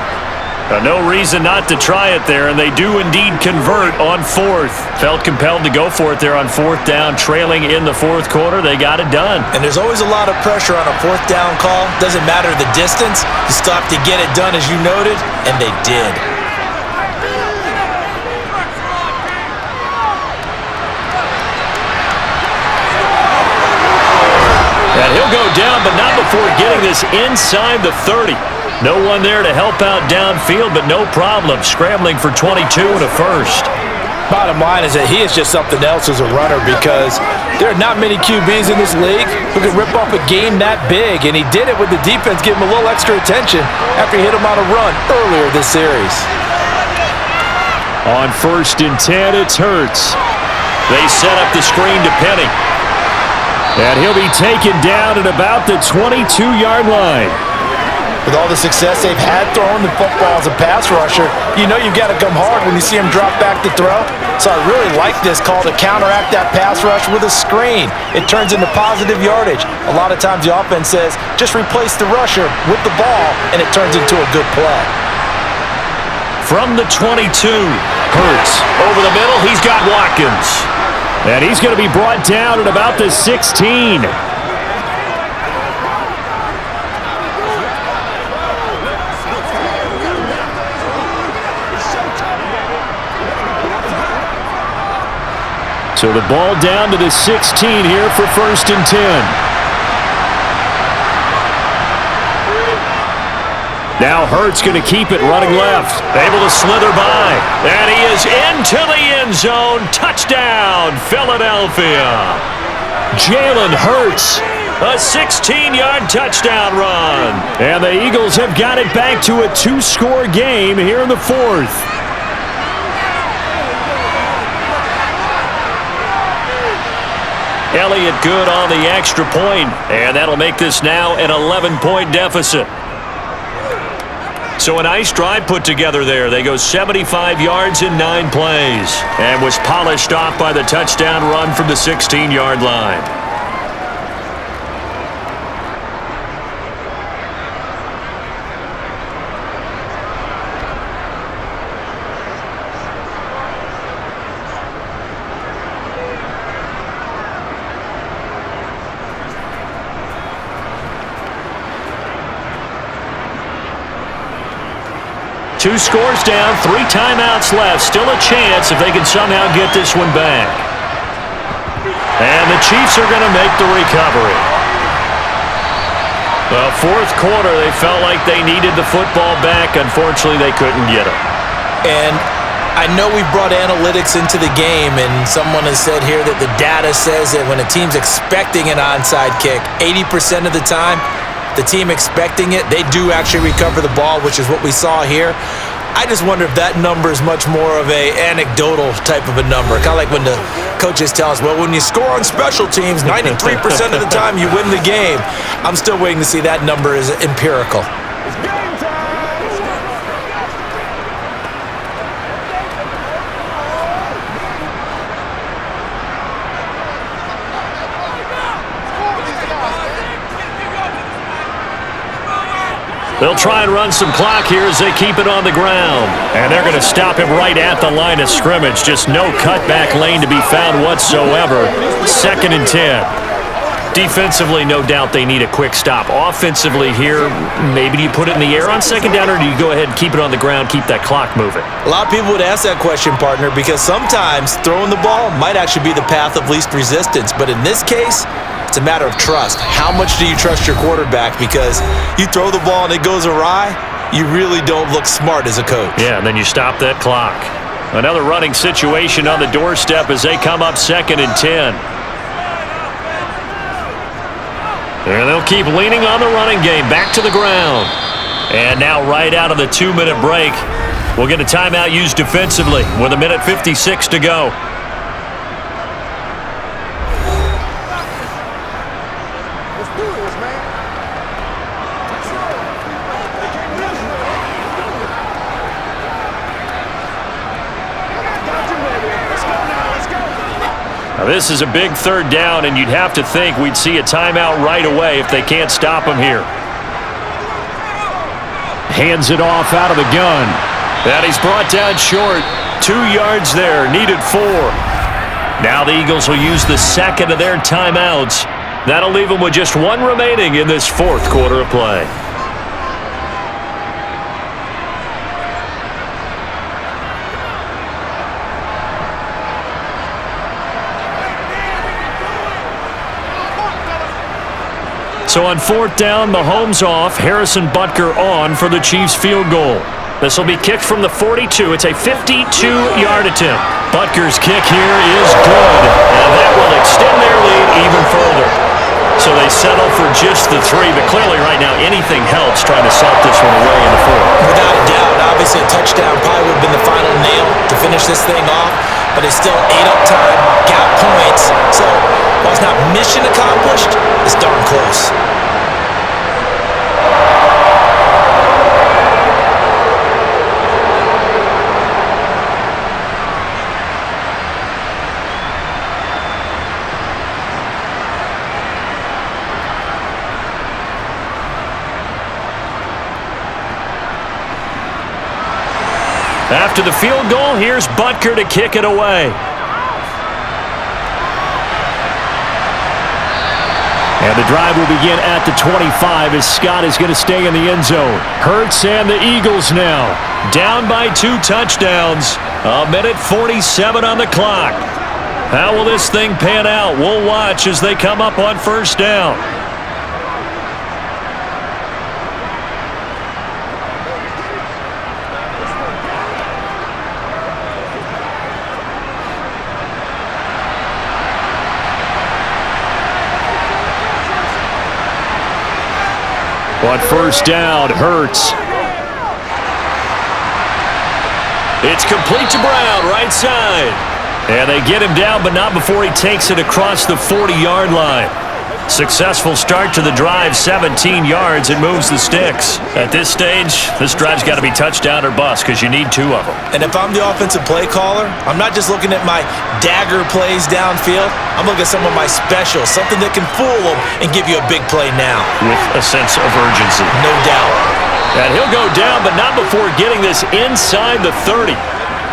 No reason not to try it there, and they do indeed convert on fourth. Felt compelled to go for it there on fourth down, trailing in the fourth quarter. They got it done. And there's always a lot of pressure on a fourth down call. Doesn't matter the distance. You still have to get it done, as you noted, and they did. And he'll go down, but not before getting this inside the 30. No one there to help out downfield, but no problem. Scrambling for 22 and a first. Bottom line is that he is just something else as a runner because there are not many QBs in this league who can rip off a game that big, and he did it with the defense giving him a little extra attention after he hit him on a run earlier this series. On 1st and 10, it's Hurts. They set up the screen to Penny. And he'll be taken down at about the 22-yard line. With all the success they've had throwing the football as a pass rusher, you know you've got to come hard when you see him drop back to throw. So I really like this call to counteract that pass rush with a screen. It turns into positive yardage. A lot of times the offense says, just replace the rusher with the ball, and it turns into a good play. From the 22, Hurts. Over the middle, he's got Watkins. And he's going to be brought down at about the 16. So the ball down to the 16 here for 1st and 10. Now Hurts going to keep it running left. Able to slither by. And he is into the end zone. Touchdown, Philadelphia. Jalen Hurts. A 16-yard touchdown run. And the Eagles have got it back to a 2-score game here in the fourth. Elliott good on the extra point, and that'll make this now an 11-point deficit. So a nice drive put together there. They go 75 yards in 9 plays and was polished off by the touchdown run from the 16-yard line. Two scores down, 3 timeouts left. Still a chance if they can somehow get this one back. And the Chiefs are going to make the recovery. The fourth quarter, they felt like they needed the football back. Unfortunately, they couldn't get it. And I know we brought analytics into the game, and someone has said here that the data says that when a team's expecting an onside kick, 80% of the time, the team expecting it, they do actually recover the ball, which is what we saw here. I just wonder if that number is much more of a anecdotal type of a number. Kind of like when the coaches tell us, well, when you score on special teams, 93% of the time you win the game. I'm still waiting to see that number is empirical. They'll try and run some clock here as they keep it on the ground. And they're going to stop him right at the line of scrimmage. Just no cutback lane to be found whatsoever. 2nd and 10. Defensively, no doubt they need a quick stop. Offensively here, maybe do you put it in the air on 2nd down, or do you go ahead and keep it on the ground, keep that clock moving? A lot of people would ask that question, partner, because sometimes throwing the ball might actually be the path of least resistance. But in this case, it's a matter of trust. How much do you trust your quarterback? Because you throw the ball and it goes awry, you really don't look smart as a coach. Yeah, and then you stop that clock. Another running situation on the doorstep as they come up 2nd and 10. And they'll keep leaning on the running game. Back to the ground. And now right out of the 2-minute break, we'll get a timeout used defensively with 1:56 to go. Now this is a big 3rd down, and you'd have to think we'd see a timeout right away if they can't stop him here. Hands it off out of the gun. And he's brought down short. 2 yards there, needed 4. Now the Eagles will use the 2nd of their timeouts. That'll leave them with just 1 remaining in this 4th quarter of play. So on 4th down, Mahomes off, Harrison Butker on for the Chiefs field goal. This will be kicked from the 42. It's a 52-yard attempt. Butker's kick here is good, and that will extend their lead even further. So they settle for just the 3, but clearly right now anything helps trying to salt this one away in the 4th. Without a doubt, obviously a touchdown probably would have been the final nail to finish this thing off, but it's still 8 up time, got points. So while it's not mission accomplished, it's darn close. After the field goal, here's Butker to kick it away. And the drive will begin at the 25 as Scott is going to stay in the end zone. Hurts and the Eagles now. Down by 2 touchdowns. 1:47 on the clock. How will this thing pan out? We'll watch as they come up on 1st down. On 1st down, Hurts. It's complete to Brown, right side. And they get him down, but not before he takes it across the 40-yard line. Successful start to the drive, 17 yards. It moves the sticks. At this stage, this drive's got to be touchdown or bust because you need 2 of them. And if I'm the offensive play caller, I'm not just looking at my dagger plays downfield. I'm looking at some of my specials, something that can fool them and give you a big play now. With a sense of urgency. No doubt. And he'll go down, but not before getting this inside the 30.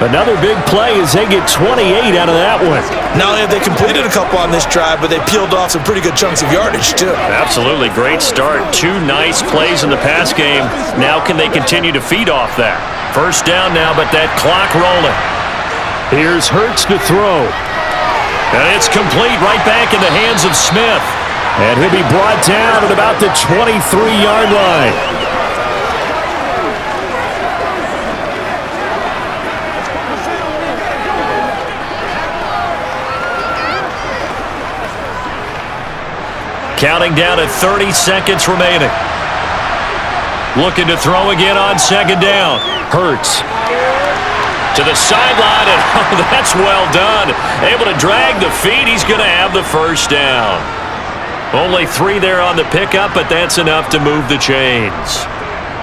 Another big play as they get 28 out of that one. Not only have they completed a couple on this drive, but they peeled off some pretty good chunks of yardage, too. Absolutely. Great start. 2 nice plays in the pass game. Now can they continue to feed off that? First down now, but that clock rolling. Here's Hurts to throw. And it's complete right back in the hands of Smith. And he'll be brought down at about the 23-yard line. Counting down at 30 seconds remaining. Looking to throw again on second down. Hurts. To the sideline, and oh, that's well done. Able to drag the feet. He's going to have the first down. Only 3 there on the pickup, but that's enough to move the chains.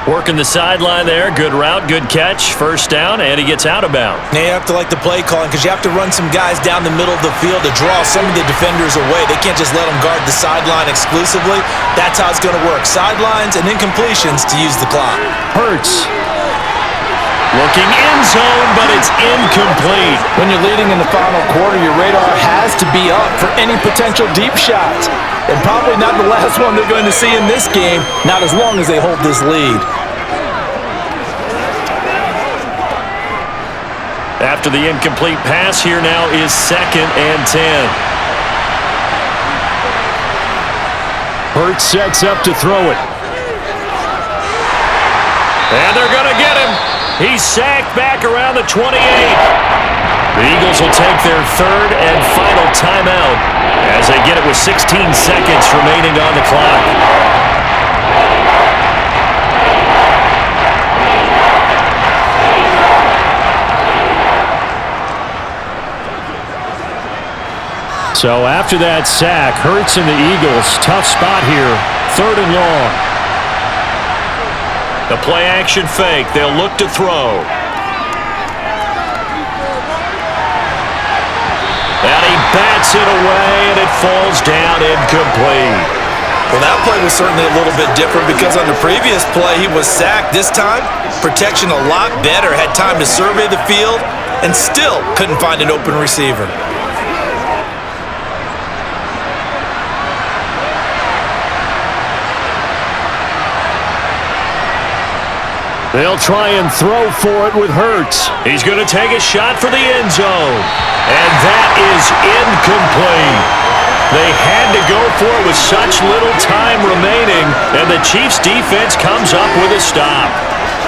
Working the sideline there. Good route, good catch. First down, and he gets out of bounds. Now you have to like the play calling because you have to run some guys down the middle of the field to draw some of the defenders away. They can't just let them guard the sideline exclusively. That's how it's going to work. Sidelines and incompletions to use the clock. Hurts. Looking end zone, but it's incomplete. When you're leading in the final quarter, your radar has to be up for any potential deep shots. And probably not the last one they're going to see in this game, not as long as they hold this lead. After the incomplete pass, here now is 2nd and 10. Hurts sets up to throw it. And they're going to get him. He's sacked back around the 28. The Eagles will take their 3rd and final timeout as they get it with 16 seconds remaining on the clock. So after that sack, Hurts and the Eagles, tough spot here, 3rd and long. The play-action fake. They'll look to throw. And he bats it away, and it falls down incomplete. Well, that play was certainly a little bit different because on the previous play, he was sacked. This time, protection a lot better. Had time to survey the field and still couldn't find an open receiver. They'll try and throw for it with Hurts. He's going to take a shot for the end zone. And that is incomplete. They had to go for it with such little time remaining, and the Chiefs' defense comes up with a stop.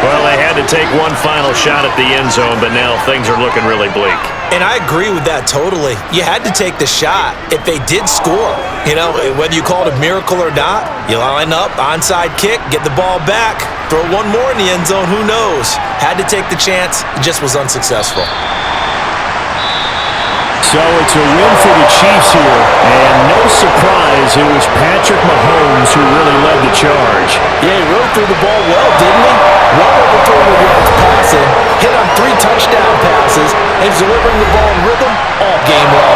Well, they had to take one final shot at the end zone, but now things are looking really bleak. And I agree with that totally. You had to take the shot if they did score. You know, whether you call it a miracle or not, you line up, onside kick, get the ball back, throw one more in the end zone, who knows? Had to take the chance, it just was unsuccessful. So it's a win for the Chiefs here, and no surprise, it was Patrick Mahomes who really led the charge. Yeah, he really threw the ball well, didn't he? Well over 300 yards passing, hit on 3 touchdown passes, and delivering the ball in rhythm all game long.